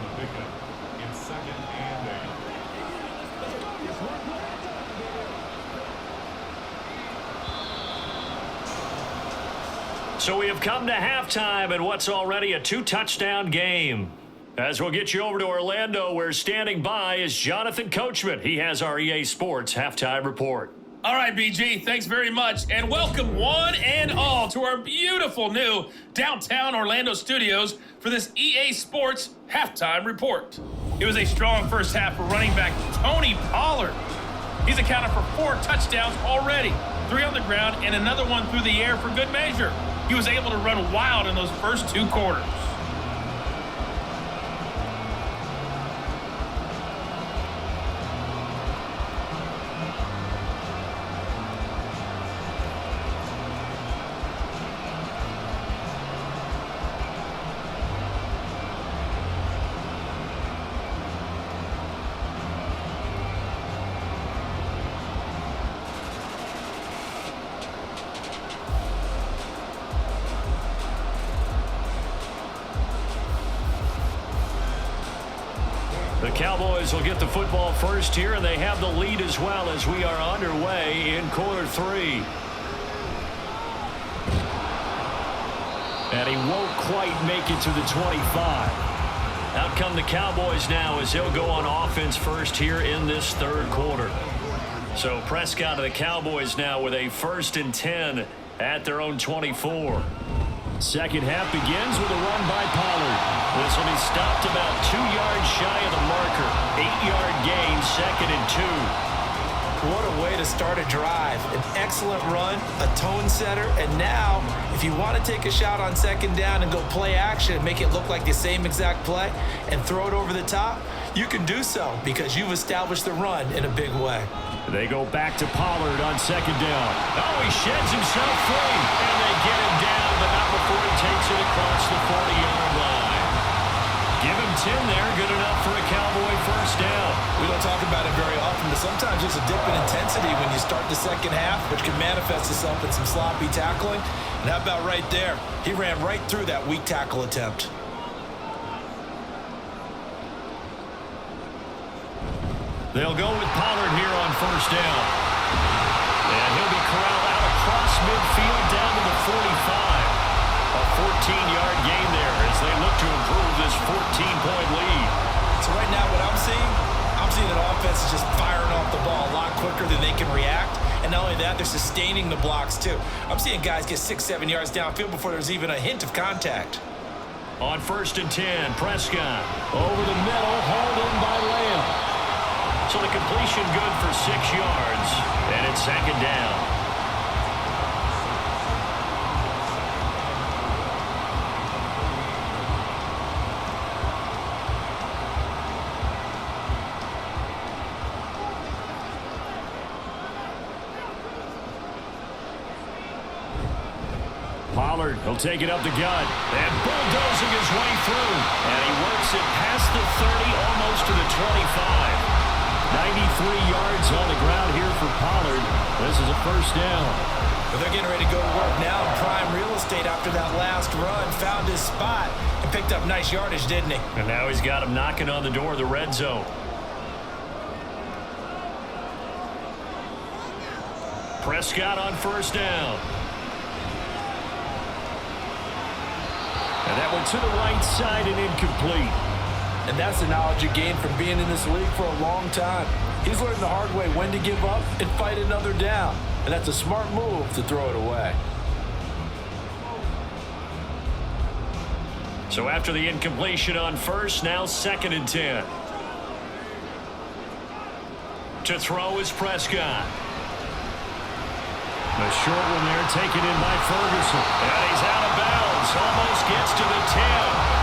So we have come to halftime in what's already a 2-touchdown game. As we'll get you over to Orlando, where standing by is Jonathan Coachman. He has our EA Sports halftime report. All right, BG, thanks very much, and welcome one and all to our beautiful new downtown Orlando studios for this EA Sports halftime report. It was a strong first half for running back Tony Pollard. He's accounted for 4 touchdowns already, 3 on the ground and another one through the air for good measure. He was able to run wild in those first 2 quarters. The Cowboys will get the football first here, and they have the lead as well as we are underway in quarter 3. And he won't quite make it to the 25. Out come the Cowboys now as they'll go on offense first here in this third quarter. So Prescott of the Cowboys now with a 1st and 10 at their own 24. Second half begins with a run by Pollard. This will be stopped about 2 yards shy of the marker. 8-yard gain, 2nd and 2. What a way to start a drive. An excellent run, a tone setter, and now, if you want to take a shot on 2nd down and go play action and make it look like the same exact play and throw it over the top, you can do so because you've established the run in a big way. They go back to Pollard on 2nd down. Oh, he sheds himself free, and they get him down, but not before he takes it across the 40-yard line. Give him 10 there, good enough for a Cowboy first down. We don't talk about it very often, but sometimes there's a dip in intensity when you start the second half, which can manifest itself in some sloppy tackling. And how about right there? He ran right through that weak tackle attempt. They'll go with Pollard here on first down. And he'll be corralled out across midfield down to the 45. A 14-yard gain there as they look to improve this 14-point lead. So right now what I'm seeing an offense is just firing off the ball a lot quicker than they can react. And not only that, they're sustaining the blocks too. I'm seeing guys get 6-7 yards downfield before there's even a hint of contact. On 1st and 10, Prescott over the middle, hauled in by Lamb. So the completion good for 6 yards, and it's 2nd down. Pollard, he'll take it up the gut, and bulldozing his way through. And he works it past the 30, almost to the 25. 93 yards on the ground here for Pollard. This is a first down. But they're getting ready to go to work now in prime real estate after that last run. Found his spot and picked up nice yardage, didn't he? And now he's got him knocking on the door of the red zone. Prescott on first down. And that one to the right side and incomplete. And that's the knowledge you gain from being in this league for a long time. He's learned the hard way when to give up and fight another down. And that's a smart move to throw it away. So after the incompletion on first, now 2nd and 10. To throw is Prescott. A short one there, taken in by Ferguson. And he's out of bounds. Almost gets to the 10.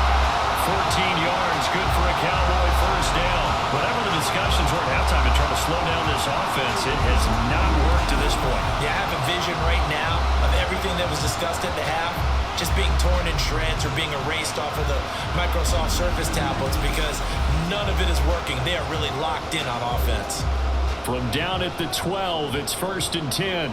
14 yards, good for a Cowboy first down. Whatever the discussions were at halftime in trying to slow down this offense, it has not worked to this point. Yeah, I have a vision right now of everything that was discussed at the half just being torn in shreds or being erased off of the Microsoft Surface tablets because none of it is working. They are really locked in on offense. From down at the 12, it's 1st and 10.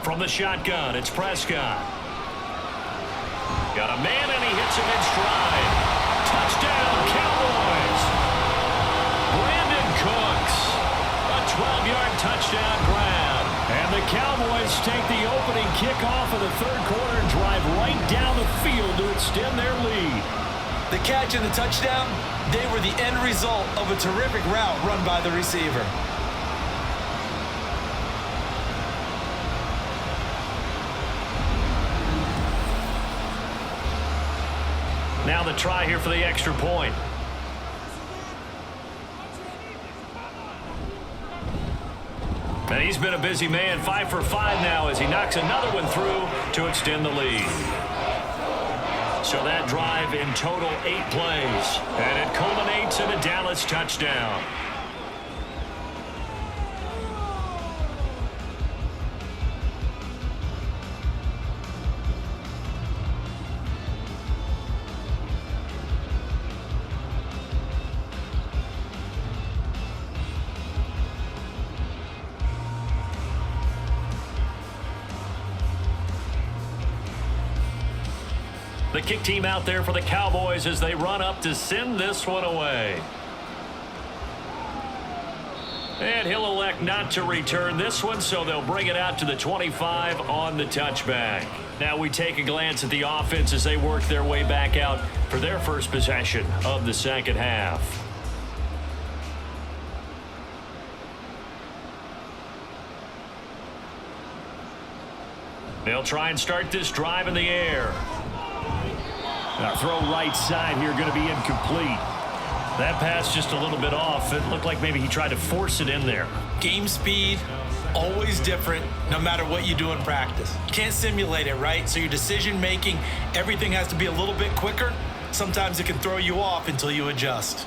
From the shotgun, it's Prescott. Got a man, and he hits him in stride. Touchdown, Cowboys. Brandon Cooks. A 12-yard touchdown grab. And the Cowboys take the opening kickoff of the third quarter and drive right down the field to extend their lead. The catch and the touchdown, they were the end result of a terrific route run by the receiver. Now the try here for the extra point. And he's been a busy man, 5 for 5 now as he knocks another one through to extend the lead. So that drive in total 8 plays. And it culminates in a Dallas touchdown. The kick team out there for the Cowboys as they run up to send this one away. And he'll elect not to return this one, so they'll bring it out to the 25 on the touchback. Now we take a glance at the offense as they work their way back out for their first possession of the second half. They'll try and start this drive in the air. Now throw right side here, going to be incomplete. That pass just a little bit off. It looked like maybe he tried to force it in there. Game speed, always different, no matter what you do in practice. You can't simulate it, right? So your decision making, everything has to be a little bit quicker. Sometimes it can throw you off until you adjust.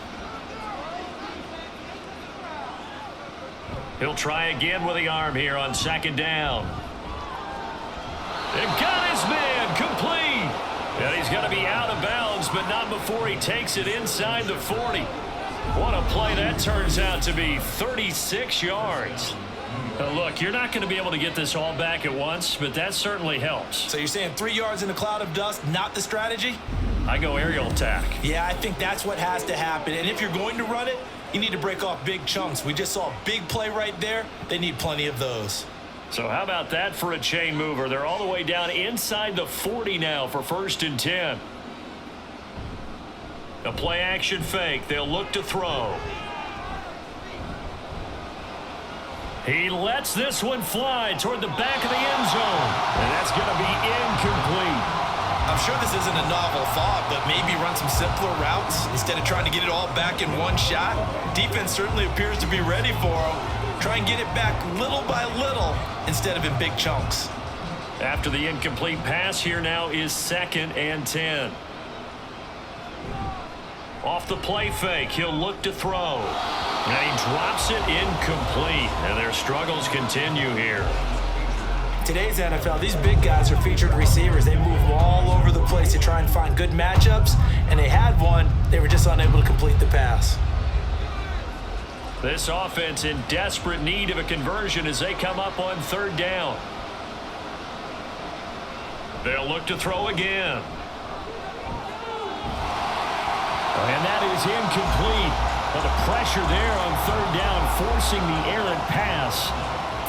He'll try again with the arm here on second down. And got his man complete. And he's going to be out of bounds, but not before he takes it inside the 40. What a play that turns out to be, 36 yards. Look, you're not going to be able to get this all back at once, but that certainly helps. So you're saying 3 yards in a cloud of dust, not the strategy? I go aerial attack. Yeah, I think that's what has to happen. And if you're going to run it, you need to break off big chunks. We just saw a big play right there. They need plenty of those. So how about that for a chain mover? They're all the way down inside the 40 now for 1st and 10. A play action fake. They'll look to throw. He lets this one fly toward the back of the end zone. And that's going to be incomplete. I'm sure this isn't a novel thought, but maybe run some simpler routes instead of trying to get it all back in one shot. Defense certainly appears to be ready for him. Try and get it back little by little instead of in big chunks. After the incomplete pass, here now is 2nd and 10. Off the play fake, he'll look to throw. And he drops it incomplete. And their struggles continue here. Today's NFL, these big guys are featured receivers. They move all over the place to try and find good matchups. And they had one. They were just unable to complete the pass. This offense in desperate need of a conversion as they come up on 3rd down. They'll look to throw again. And that is incomplete. Well, the pressure there on 3rd down, forcing the errant pass.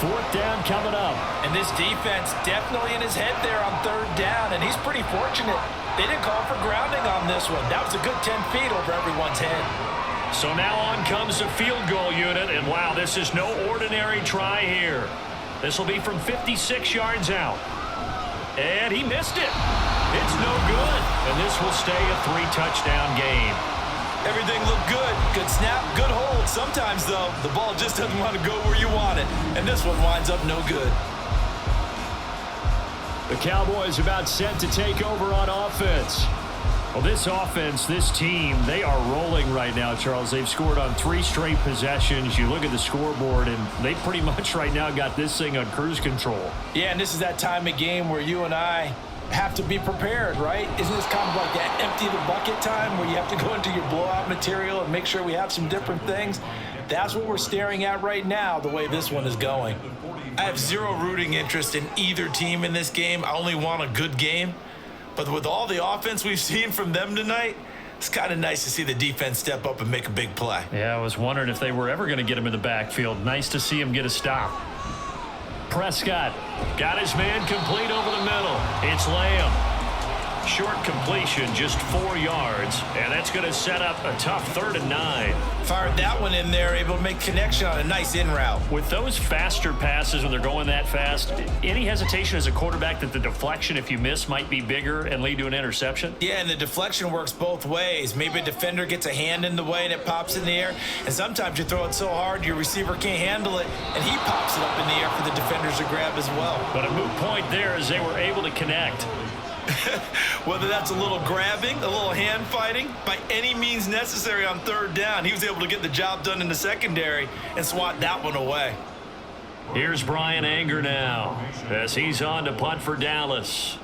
4th down coming up. And this defense definitely in his head there on 3rd down, and he's pretty fortunate. They didn't call for grounding on this one. That was a good 10 feet over everyone's head. So now on comes the field goal unit, and wow, this is no ordinary try here. This will be from 56 yards out. And he missed it. It's no good. And this will stay a 3-touchdown game. Everything looked good. Good snap, good hold. Sometimes, though, the ball just doesn't want to go where you want it. And this one winds up no good. The Cowboys about set to take over on offense. Well, this offense, this team, they are rolling right now, Charles. They've scored on 3 straight possessions. You look at the scoreboard, and they pretty much right now got this thing on cruise control. Yeah, and this is that time of game where you and I have to be prepared, right? Isn't this kind of like that empty the bucket time where you have to go into your blowout material and make sure we have some different things? That's what we're staring at right now, the way this one is going. I have zero rooting interest in either team in this game. I only want a good game. But with all the offense we've seen from them tonight, it's kind of nice to see the defense step up and make a big play. Yeah, I was wondering if they were ever going to get him in the backfield. Nice to see him get a stop. Prescott got his man complete over the middle. It's Lamb. Short completion, just 4 yards, and that's going to set up a tough 3rd and 9. Fired that one in there, able to make connection on a nice in route. With those faster passes when they're going that fast, any hesitation as a quarterback that the deflection, if you miss, might be bigger and lead to an interception? Yeah, and the deflection works both ways. Maybe a defender gets a hand in the way and it pops in the air, and sometimes you throw it so hard your receiver can't handle it, and he pops it up in the air for the defenders to grab as well. But a moot point there as they were able to connect. Whether that's a little grabbing, a little hand fighting, by any means necessary on 3rd down, he was able to get the job done in the secondary and swat that one away. Here's Brian Anger now as he's on to punt for Dallas.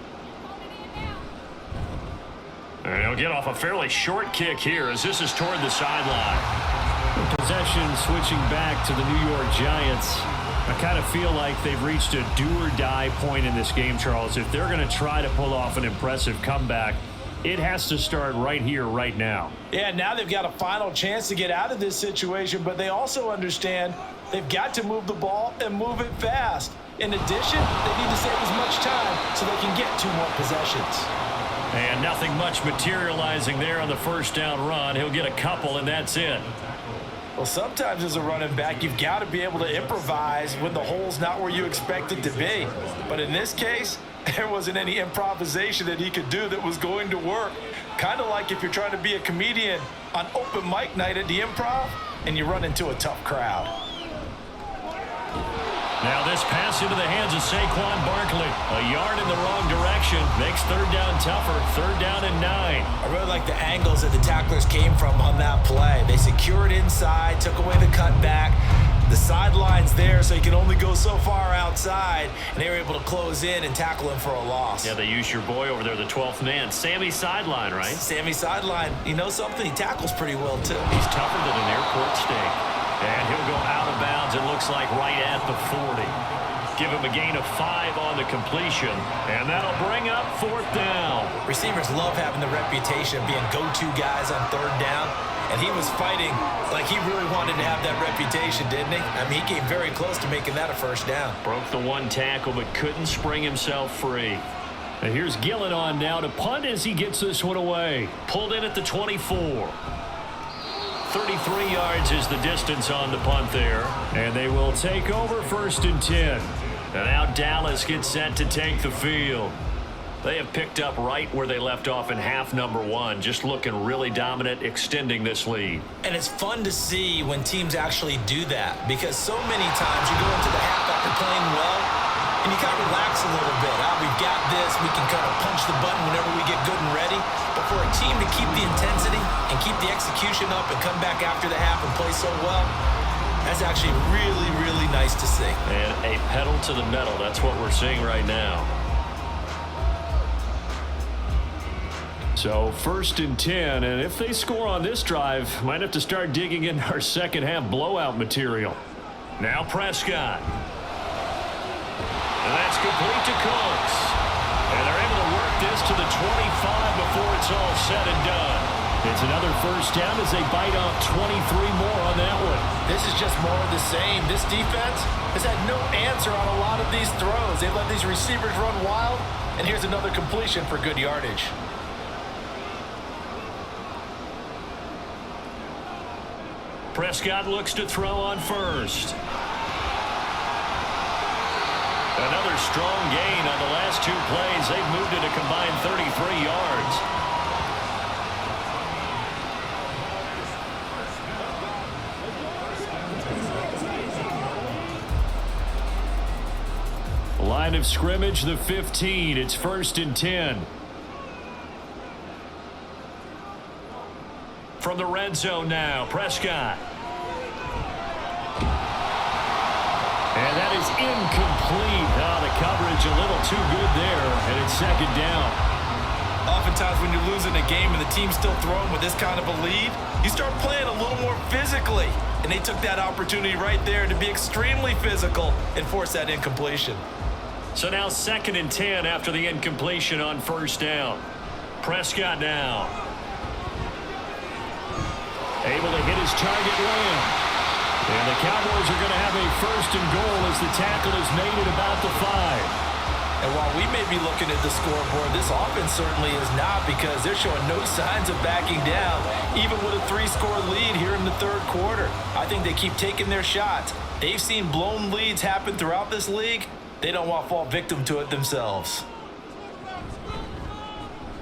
And he'll get off a fairly short kick here as this is toward the sideline. Possession switching back to the New York Giants. I kind of feel like they've reached a do-or-die point in this game, Charles. If they're going to try to pull off an impressive comeback, it has to start right here, right now. Yeah, now they've got a final chance to get out of this situation, but they also understand they've got to move the ball and move it fast. In addition, they need to save as much time so they can get 2 more possessions. And nothing much materializing there on the 1st down run. He'll get a couple, and that's it. Well, sometimes as a running back, you've got to be able to improvise when the hole's not where you expect it to be. But in this case, there wasn't any improvisation that he could do that was going to work. Kind of like if you're trying to be a comedian on open mic night at the Improv and you run into a tough crowd. Now this pass into the hands of Saquon Barkley. A yard in the wrong direction. Makes 3rd down tougher. 3rd down and 9. I really like the angles that the tacklers came from on that play. They secured inside, took away the cutback. The sideline's there, so you can only go so far outside, and they were able to close in and tackle him for a loss. Yeah, they used your boy over there, the 12th man. Sammy Sideline, right? Sammy Sideline. You know something? He tackles pretty well, too. He's tougher than an airport steak. And he'll go out of bounds, it looks like right at the 40. Give him a gain of 5 on the completion, and that'll bring up 4th down. Receivers love having the reputation of being go-to guys on 3rd down, and he was fighting like he really wanted to have that reputation, didn't he? I mean, he came very close to making that a 1st down. Broke the 1 tackle, but couldn't spring himself free. And here's Gillen on now to punt as he gets this one away. Pulled in at the 24. 33 yards is the distance on the punt there. And they will take over 1st and 10. And now Dallas gets set to take the field. They have picked up right where they left off in half number 1, just looking really dominant, extending this lead. And it's fun to see when teams actually do that, because so many times you go into the half after playing well, and you kind of relax a little bit. We've got this. We can kind of punch the button whenever we get good and ready. But for a team to keep the intensity and keep the execution up and come back after the half and play so well, that's actually really, really nice to see. And a pedal to the metal. That's what we're seeing right now. So 1st and 10, and if they score on this drive, might have to start digging into our 2nd half blowout material. Now Prescott. And that's complete to Cooks. And they're able to work this to the 25 before it's all said and done. It's another 1st down as they bite off 23 more on that one. This is just more of the same. This defense has had no answer on a lot of these throws. They let these receivers run wild, and here's another completion for good yardage. Prescott looks to throw on 1st. Another strong gain on the last 2 plays. They've moved it a combined 33 yards. Line of scrimmage, the 15. It's 1st and 10. From the red zone now, Prescott. And that is incomplete. The coverage a little too good there, and it's 2nd down. Oftentimes when you're losing a game and the team's still throwing with this kind of a lead, you start playing a little more physically. And they took that opportunity right there to be extremely physical and force that incompletion. So now 2nd and 10 after the incompletion on 1st down. Prescott now. Able to hit his target Lamb. And the Cowboys are going to have a 1st and goal as the tackle is made at about the 5. And while we may be looking at the scoreboard, this offense certainly is not, because they're showing no signs of backing down, even with a 3-score lead here in the 3rd quarter. I think they keep taking their shots. They've seen blown leads happen throughout this league. They don't want to fall victim to it themselves.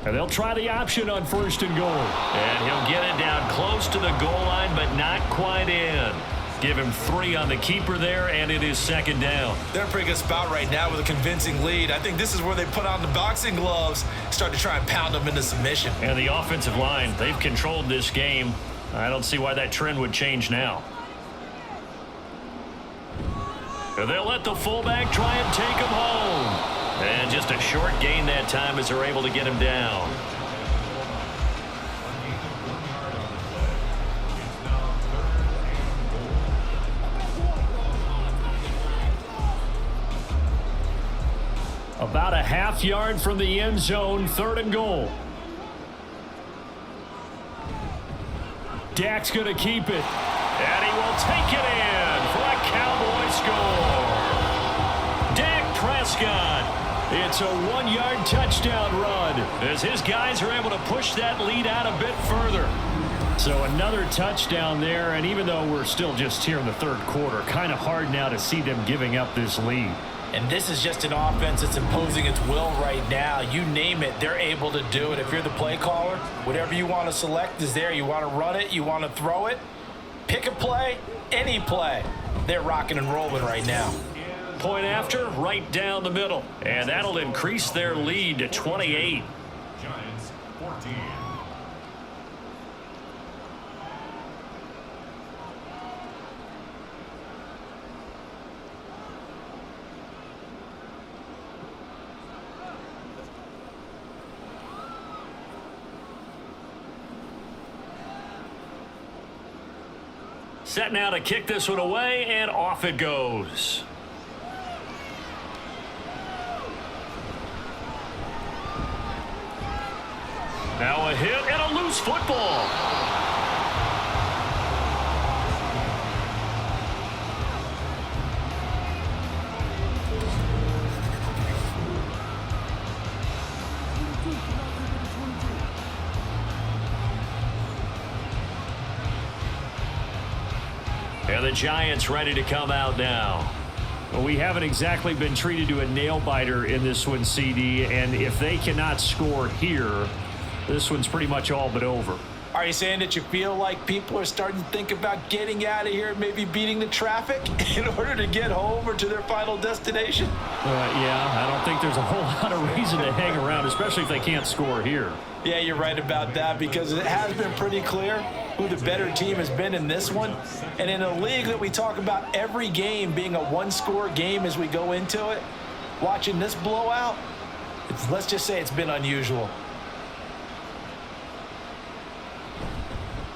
And they'll try the option on 1st and goal. And he'll get it down close to the goal line, but not quite in. Give him 3 on the keeper there, and it is 2nd down. They're in a pretty good spot right now with a convincing lead. I think this is where they put on the boxing gloves, start to try and pound them into submission. And the offensive line, they've controlled this game. I don't see why that trend would change now. And they'll let the fullback try and take him home. And just a short gain that time as they're able to get him down. About a half yard from the end zone, 3rd and goal. Dak's going to keep it. And he will take it in for a Cowboy score. Dak Prescott. It's a 1-yard touchdown run As his guys are able to push that lead out a bit further. So another touchdown there, and even though we're still just here in the 3rd quarter, kind of hard now to see them giving up this lead. And this is just an offense that's imposing its will right now. You name it, they're able to do it. If you're the play caller, whatever you want to select is there. You want to run it, you want to throw it, pick a play, any play. They're rocking and rolling right now. Point after, right down the middle. And that'll increase their lead to 28. Giants 14. Set now to kick this one away, and off it goes. Now a hit and a loose football. And the Giants ready to come out now. Well, we haven't exactly been treated to a nail-biter in this one, CD, and if they cannot score here, this one's pretty much all but over. Are you saying that you feel like people are starting to think about getting out of here and maybe beating the traffic in order to get home or to their final destination? Yeah, I don't think there's a whole lot of reason to hang around, especially if they can't score here. Yeah, you're right about that, because it has been pretty clear who the better team has been in this one. And in a league that we talk about every game being a one-score game as we go into it, watching this blowout, let's just say it's been unusual.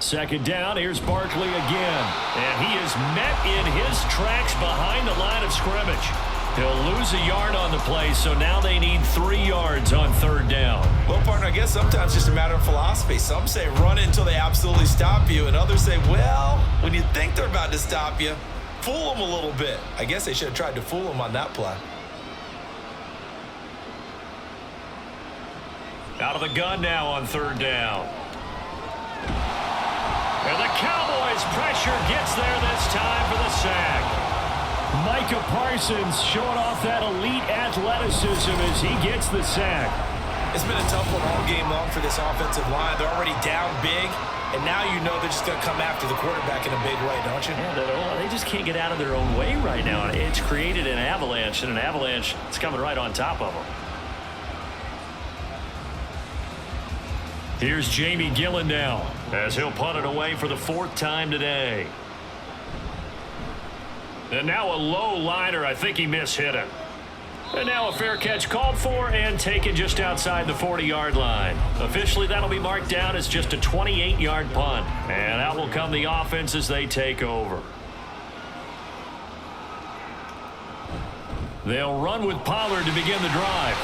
Second down, here's Barkley again. And he is met in his tracks behind the line of scrimmage. He'll lose a yard on the play, so now they need 3 yards on 3rd down. Well, partner, I guess sometimes it's just a matter of philosophy. Some say run it until they absolutely stop you, and others say, well, when you think they're about to stop you, fool them a little bit. I guess they should have tried to fool them on that play. Out of the gun now on 3rd down. And the Cowboys pressure gets there this time for the sack. Micah Parsons showing off that elite athleticism as he gets the sack. It's been a tough one all game long for this offensive line. They're already down big, and now you know they're just going to come after the quarterback in a big way, don't you? Yeah, they just can't get out of their own way right now. It's created an avalanche, and an avalanche is coming right on top of them. Here's Jamie Gillen now, as he'll punt it away for the 4th time today. And now a low liner. I think he mishit it. And now a fair catch called for and taken just outside the 40-yard line. Officially, that'll be marked down as just a 28-yard punt. And out will come the offense as they take over. They'll run with Pollard to begin the drive.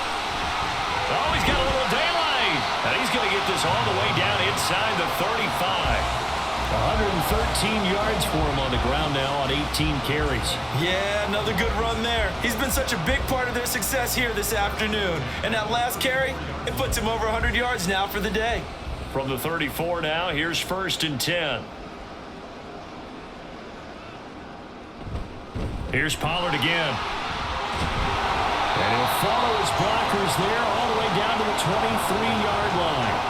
Oh, he's got a little daylight. And he's going to get this all the way down inside the 35. 113 yards for him on the ground now on 18 carries. Yeah, another good run there. He's been such a big part of their success here this afternoon. And that last carry, it puts him over 100 yards now for the day. From the 34 now, here's 1st and 10. Here's Pollard again. And he'll follow his blockers there all the way down to the 23-yard line.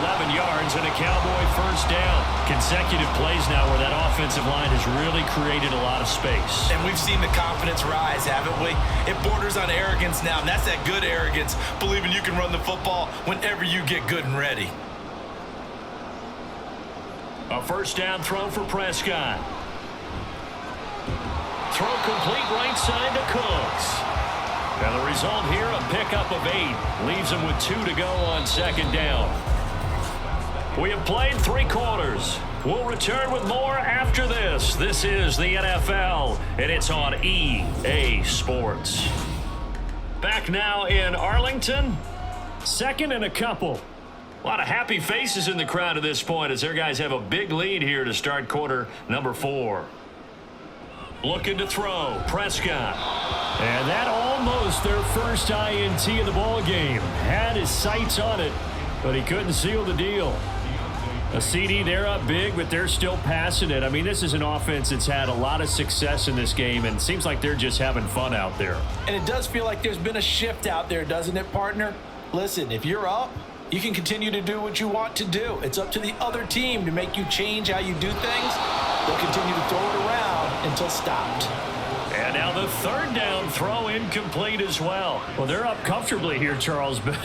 11 yards and a Cowboy 1st down. Consecutive plays now where that offensive line has really created a lot of space. And we've seen the confidence rise, haven't we? It borders on arrogance now, and that's that good arrogance, believing you can run the football whenever you get good and ready. A 1st down throw for Prescott. Throw complete right side to Cooks. And the result here, a pickup of 8. Leaves him with 2 to go on 2nd down. We have played 3 quarters. We'll return with more after this. This is the NFL, and it's on EA Sports. Back now in Arlington. 2nd and a couple. A lot of happy faces in the crowd at this point as their guys have a big lead here to start quarter number 4. Looking to throw. Prescott. And that almost their first INT of the ball game. Had his sights on it, but he couldn't seal the deal. A CD, they're up big, but they're still passing it. I mean, this is an offense that's had a lot of success in this game, and it seems like they're just having fun out there. And it does feel like there's been a shift out there, doesn't it, partner? Listen, if you're up, you can continue to do what you want to do. It's up to the other team to make you change how you do things. They'll continue to throw it around until stopped. And now the 3rd down throw incomplete as well. Well, they're up comfortably here, Charles, but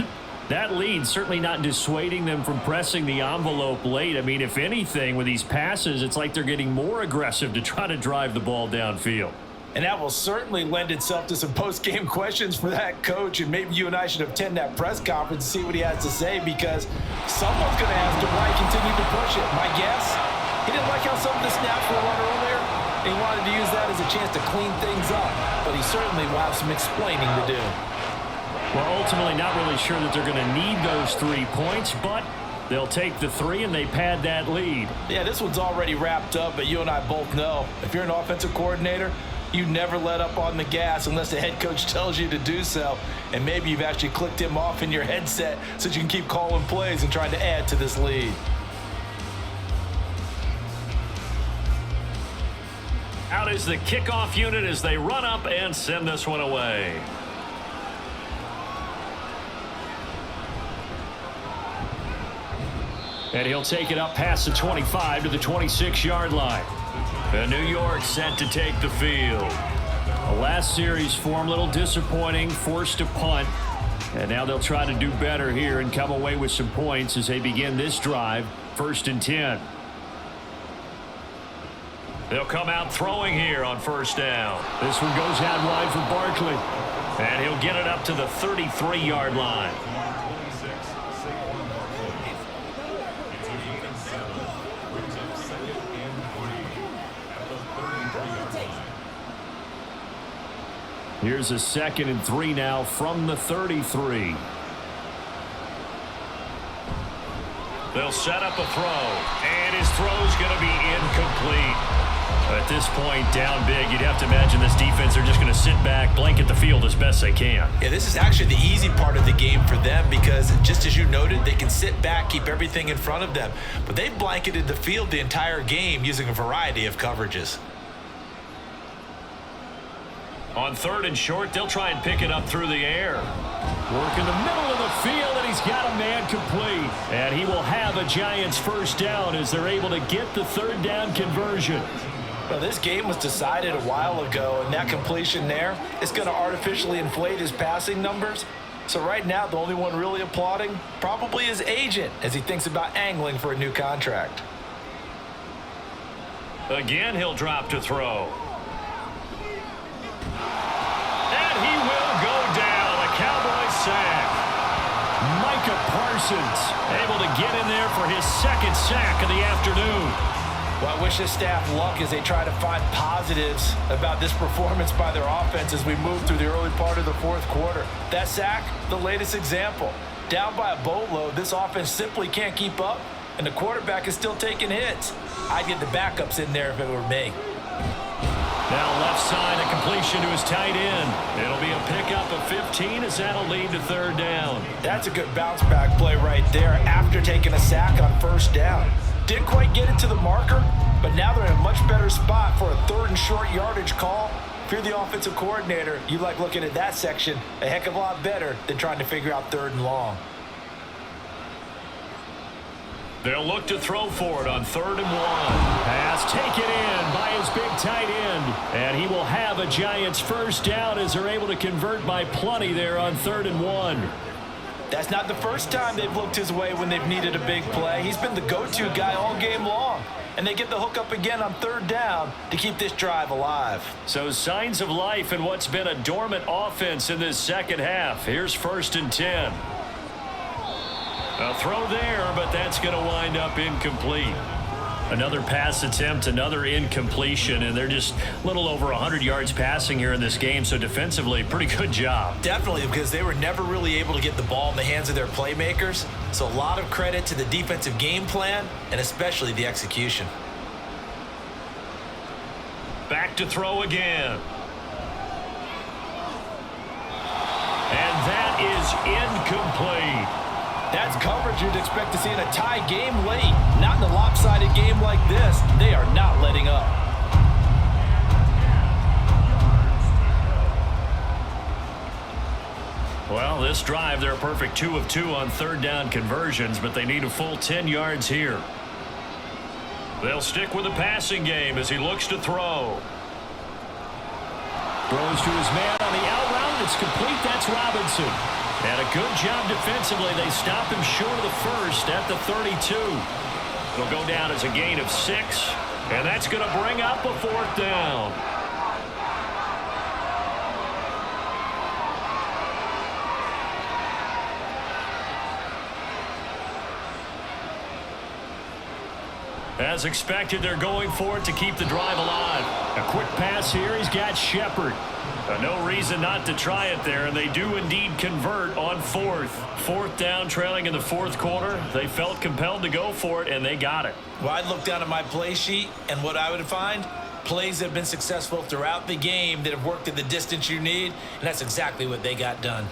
that lead certainly not dissuading them from pressing the envelope late. I mean, if anything, with these passes, it's like they're getting more aggressive to try to drive the ball downfield. And that will certainly lend itself to some post-game questions for that coach, and maybe you and I should attend that press conference and see what he has to say, because someone's going to ask him why he continued to push it. My guess, he didn't like how some of the snaps were run earlier, and he wanted to use that as a chance to clean things up, but he certainly will have some explaining to do. Well, ultimately not really sure that they're going to need those 3 points, but they'll take the 3 and they pad that lead. Yeah, this one's already wrapped up, but you and I both know if you're an offensive coordinator, you never let up on the gas unless the head coach tells you to do so. And maybe you've actually clicked him off in your headset so that you can keep calling plays and trying to add to this lead. Out is the kickoff unit as they run up and send this one away. And he'll take it up past the 25 to the 26-yard line. And New York set to take the field. The last series for him, a little disappointing, forced to punt. And now they'll try to do better here and come away with some points as they begin this drive, 1st and 10. They'll come out throwing here on 1st down. This one goes out wide for Barkley. And he'll get it up to the 33-yard line. Here's a 2nd and 3 now from the 33. They'll set up a throw, and his throw's going to be incomplete. At this point, down big, you'd have to imagine this defense are just going to sit back, blanket the field as best they can. Yeah, this is actually the easy part of the game for them because, just as you noted, they can sit back, keep everything in front of them. But they've blanketed the field the entire game using a variety of coverages. On 3rd and short, they'll try and pick it up through the air. Work in the middle of the field, and He's got a man complete, and he will have a Giants first down as they're able to get the third down conversion. Well, this game was decided a while ago, and that completion there is going to artificially inflate his passing numbers. So right now, the only one really applauding probably his agent as he thinks about angling for a new contract. Again, he'll drop to throw. And he will go down. A Cowboys sack. Micah Parsons able to get in there for his second sack of the afternoon. Well, I wish this staff luck as they try to find positives about this performance by their offense as we move through the early part of the fourth quarter. That sack, the latest example. Down by a boatload, this offense simply can't keep up, and the quarterback is still taking hits. I'd get the backups in there if it were me. Now left side, a completion to his tight end. It'll be a pickup of 15 as that'll lead to third down. That's a good bounce back play right there after taking a sack on first down. Didn't quite get it to the marker, but now they're in a much better spot for a third and short yardage call. If you're the offensive coordinator, you like looking at that section a heck of a lot better than trying to figure out third and long. They'll look to throw for it on 3rd and 1. Pass taken in by his big tight end. And he will have a Giants first down as they're able to convert by plenty there on 3rd and 1. That's not the first time they've looked his way when they've needed a big play. He's been the go-to guy all game long. And they get the hook up again on 3rd down to keep this drive alive. So signs of life in what's been a dormant offense in this second half. Here's 1st and 10. A throw there, but that's going to wind up incomplete. Another pass attempt, another incompletion, and they're just a little over 100 yards passing here in this game, so defensively, pretty good job. Definitely, because they were never really able to get the ball in the hands of their playmakers. So a lot of credit to the defensive game plan, and especially the execution. Back to throw again. And that is incomplete. That's coverage you'd expect to see in a tie game late. Not in a lopsided game like this. They are not letting up. Well, this drive, they're a perfect 2 of 2 on 3rd down conversions, but they need a full 10 yards here. They'll stick with the passing game as he looks to throw. Throws to his man on the out route. It's complete. That's Robinson. And a good job defensively. They stop him short of the first at the 32. It'll go down as a gain of 6. And that's going to bring up a 4th down. As expected, they're going for it to keep the drive alive. A quick pass here. He's got Shepard. No reason not to try it there, and they do indeed convert on 4th. 4th down, trailing in the 4th quarter. They felt compelled to go for it, and they got it. Well, I'd look down at my play sheet, and what I would find, plays that have been successful throughout the game that have worked at the distance you need, and that's exactly what they got done.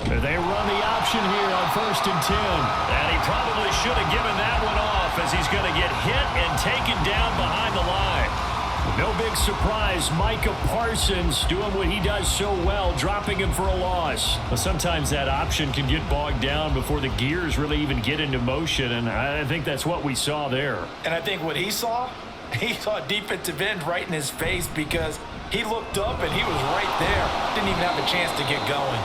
They run the option here on 1st and 10. And he probably should have given that one off as he's going to get hit and taken down behind the line. No big surprise. Micah Parsons doing what he does so well, dropping him for a loss. But sometimes that option can get bogged down before the gears really even get into motion, and I think that's what we saw there. And I think what he saw defensive end right in his face because he looked up and he was right there. Didn't even have a chance to get going.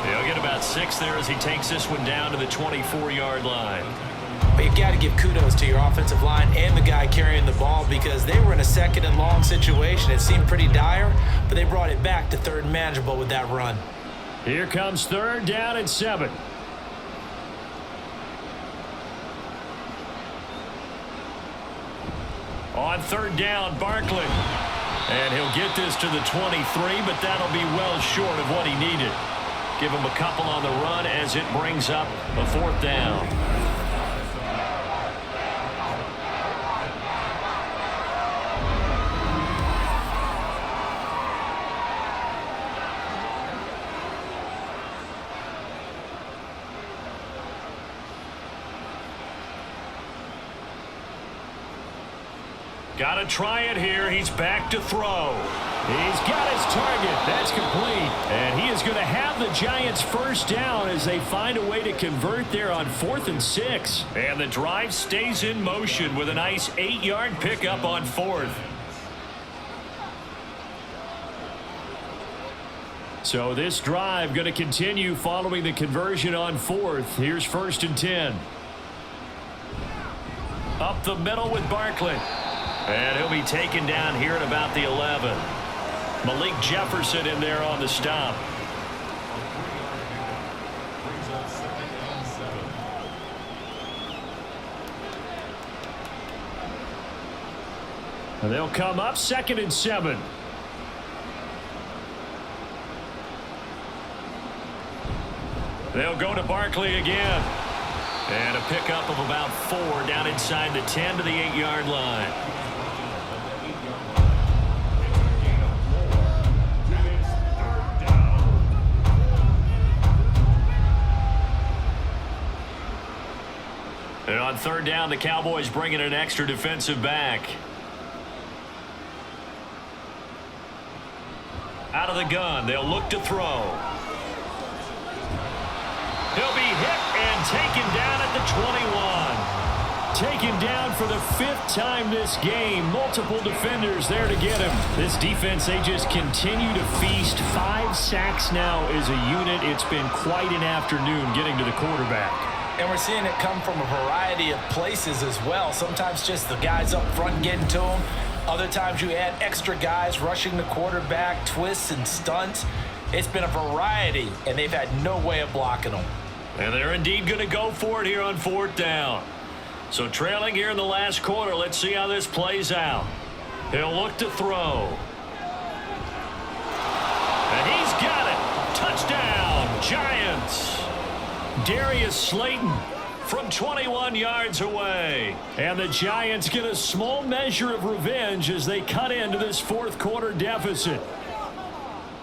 He'll get about 6 there as he takes this one down to the 24-yard line. But you've got to give kudos to your offensive line and the guy carrying the ball because they were in a 2nd and long situation. It seemed pretty dire, but they brought it back to 3rd and manageable with that run. Here comes 3rd down and 7. On 3rd down, Barkley. And he'll get this to the 23, but that'll be well short of what he needed. Give him a couple on the run as it brings up a 4th down. Got to try it here. He's back to throw. He's got his target. That's complete. And he is going to have the Giants first down as they find a way to convert there on 4th and 6. And the drive stays in motion with a nice 8-yard pickup on 4th. So this drive going to continue following the conversion on 4th. Here's 1st and 10. Up the middle with Barkley. And he'll be taken down here at about the 11. Malik Jefferson in there on the stop. And they'll come up 2nd and 7. They'll go to Barkley again. And a pickup of about 4 down inside the 10 to the 8-yard line. And on 3rd down, the Cowboys bring in an extra defensive back. Out of the gun, they'll look to throw. He'll be hit and taken down at the 21. Taken down for the 5th time this game. Multiple defenders there to get him. This defense, they just continue to feast. 5 sacks now as a unit. It's been quite an afternoon getting to the quarterback. And we're seeing it come from a variety of places as well. Sometimes just the guys up front getting to him. Other times you add extra guys rushing the quarterback, twists and stunts. It's been a variety, and they've had no way of blocking them. And they're indeed going to go for it here on 4th down. So trailing here in the last quarter, let's see how this plays out. He'll look to throw. And he's got it. Touchdown, Giants. Darius Slayton from 21 yards away. And the Giants get a small measure of revenge as they cut into this 4th quarter deficit.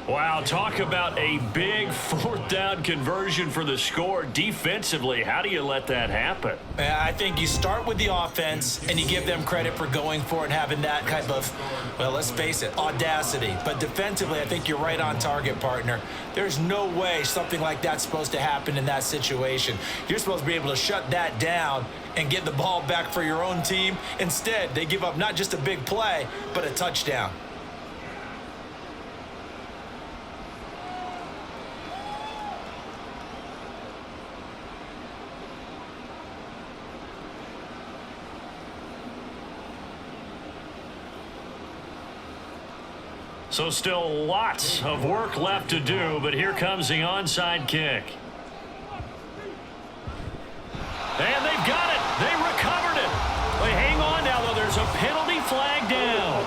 Wow, talk about a big 4th down conversion for the score. Defensively, how do you let that happen? I think you start with the offense and you give them credit for going for it and having that kind of, well, let's face it, audacity. But defensively, I think you're right on target, partner. There's no way something like that's supposed to happen in that situation. You're supposed to be able to shut that down and get the ball back for your own team. Instead, they give up not just a big play, but a touchdown. So still lots of work left to do, but here comes the onside kick. And they've got it. They recovered it. They hang on now, though. There's a penalty flag down.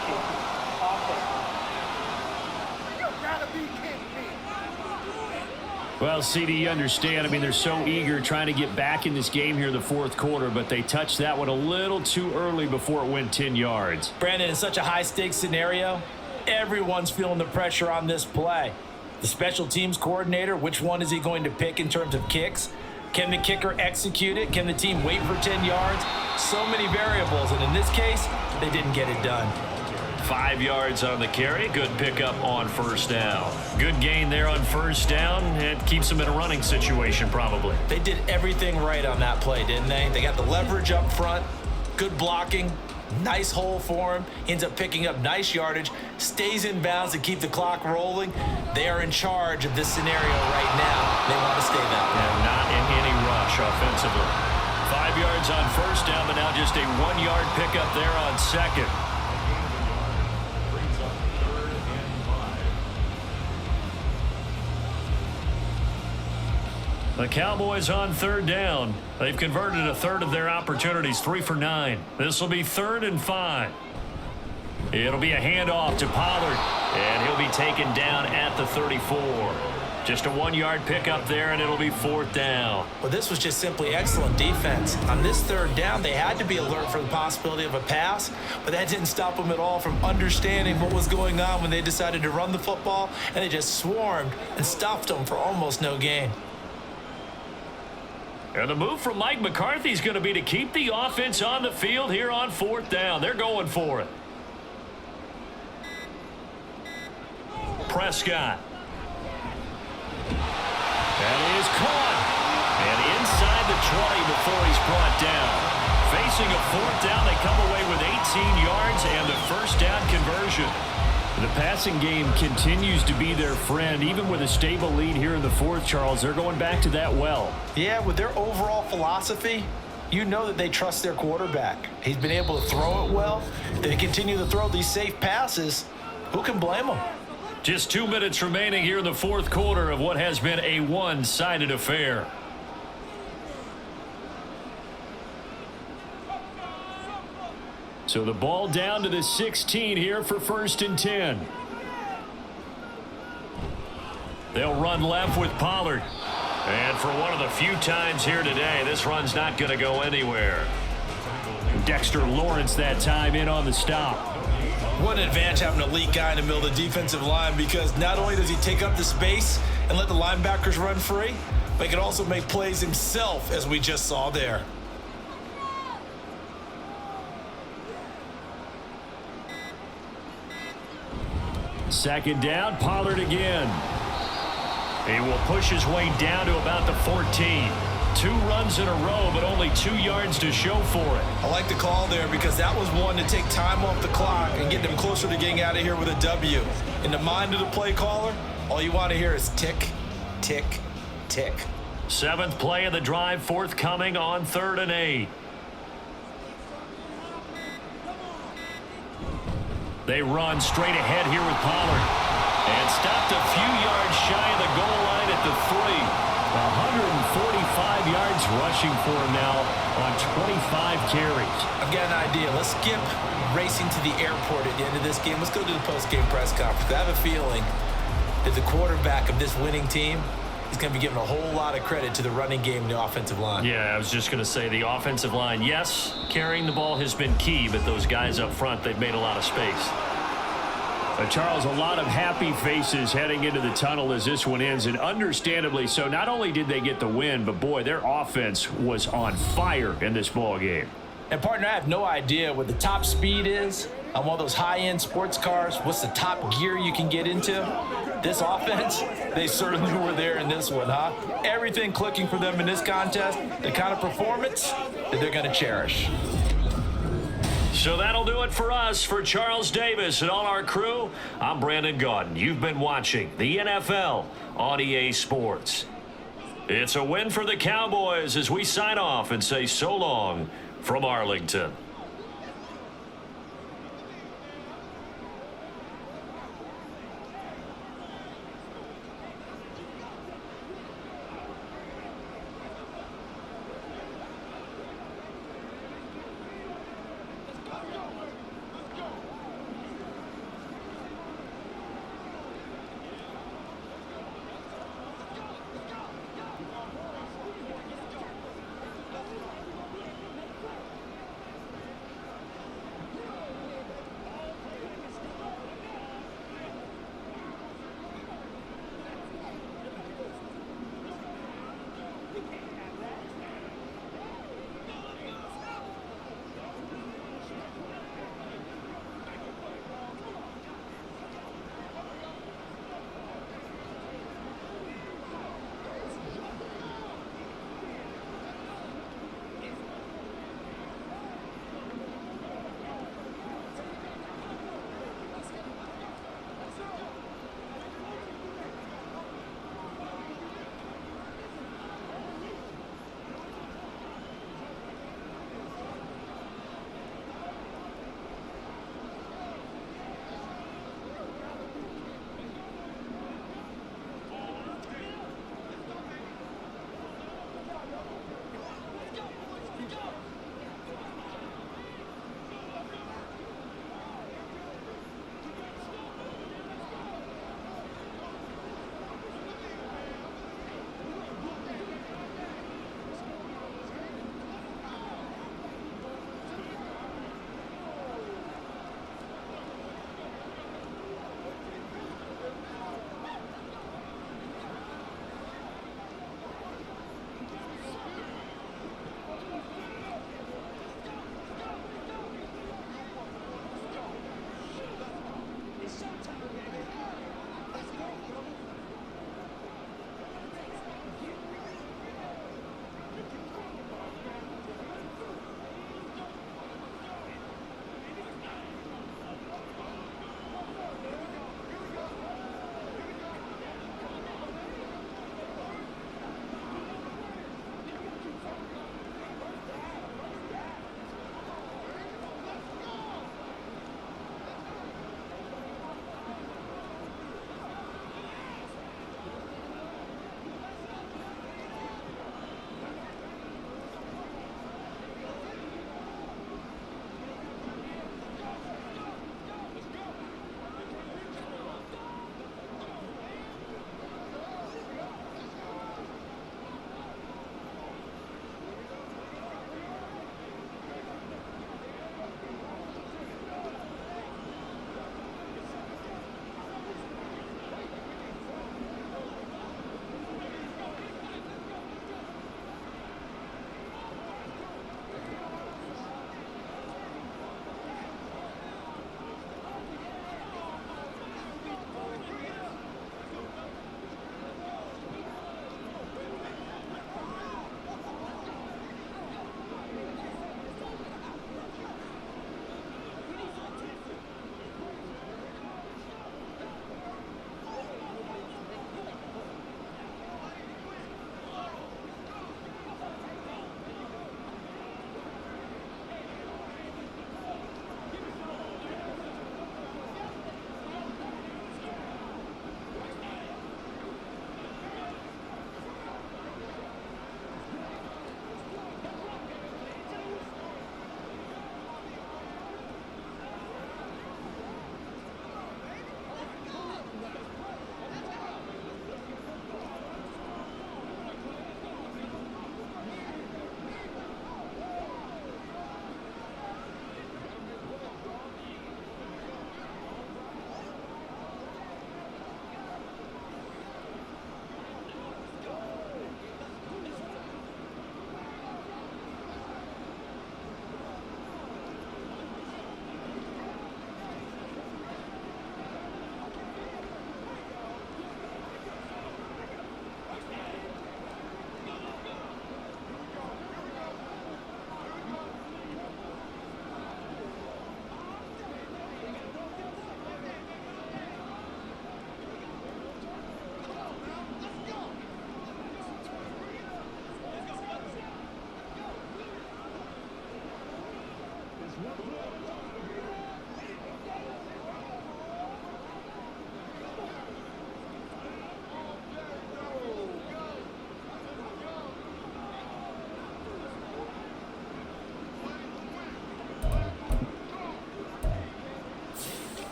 Well, CD, you understand. I mean, they're so eager trying to get back in this game here in the 4th quarter, but they touched that one a little too early before it went 10 yards. Brandon, in such a high-stakes scenario, everyone's feeling the pressure on this play. The special teams coordinator, which one is he going to pick in terms of kicks? Can the kicker execute it? Can the team wait for 10 yards? So many variables, and in this case, they didn't get it done. 5 yards on the carry. Good pickup on 1st down. Good gain there on 1st down. It keeps them in a running situation, probably. They did everything right on that play, didn't they? They got the leverage up front, good blocking, nice hole for him. He ends up picking up nice yardage, stays in bounds to keep the clock rolling. They are in charge of this scenario right now. They want to stay that way. And not in any rush offensively. 5 yards on 1st down, but now just a 1-yard pickup there on 2nd. The Cowboys on 3rd down. They've converted a third of their opportunities, 3 for 9. This will be 3rd and 5. It'll be a handoff to Pollard, and he'll be taken down at the 34. Just a 1-yard pickup there, and it'll be 4th down. Well, this was just simply excellent defense. On this 3rd down, they had to be alert for the possibility of a pass, but that didn't stop them at all from understanding what was going on when they decided to run the football, and they just swarmed and stuffed them for almost no gain. And the move from Mike McCarthy is going to be to keep the offense on the field here on 4th down. They're going for it. Prescott. That is caught. And inside the 20 before he's brought down. Facing a fourth down, they come away with 18 yards and the first down conversion. The passing game continues to be their friend. Even with a stable lead here in the fourth, Charles, they're going back to that well. Yeah, with their overall philosophy, you know that they trust their quarterback. He's been able to throw it well. They continue to throw these safe passes. Who can blame them? Just 2 minutes remaining here in the fourth quarter of what has been a one-sided affair. So the ball down to the 16 here for 1st and 10. They'll run left with Pollard. And for one of the few times here today, this run's not going to go anywhere. Dexter Lawrence that time in on the stop. What an advantage having an elite guy in the middle of the defensive line, because not only does he take up the space and let the linebackers run free, but he can also make plays himself, as we just saw there. Second down, Pollard again. He will push his way down to about the 14. 2 runs in a row, but only 2 yards to show for it. I like the call there, because that was one to take time off the clock and get them closer to getting out of here with a W. In the mind of the play caller, all you want to hear is tick, tick, tick. 7th play of the drive forthcoming on 3rd and 8. They run straight ahead here with Pollard. And stopped a few yards shy of the goal line at the 3. 145 yards rushing for him now on 25 carries. I've got an idea. Let's skip racing to the airport at the end of this game. Let's go to the post-game press conference. I have a feeling that the quarterback of this winning team is going to be given a whole lot of credit to the running game and the offensive line. Yeah, I was just going to say the offensive line, yes, carrying the ball has been key, but those guys up front, they've made a lot of space. Charles, a lot of happy faces heading into the tunnel as this one ends, and understandably so. Not only did they get the win, but boy, their offense was on fire in this ball game. And partner, I have no idea what the top speed is on one of those high-end sports cars. What's the top gear you can get into? This offense, they certainly were there in this one, huh? Everything clicking for them in this contest, the kind of performance that they're going to cherish. So that'll do it for us. For Charles Davis and all our crew, I'm Brandon Gaudin. You've been watching the NFL on EA Sports. It's a win for the Cowboys as we sign off and say so long from Arlington.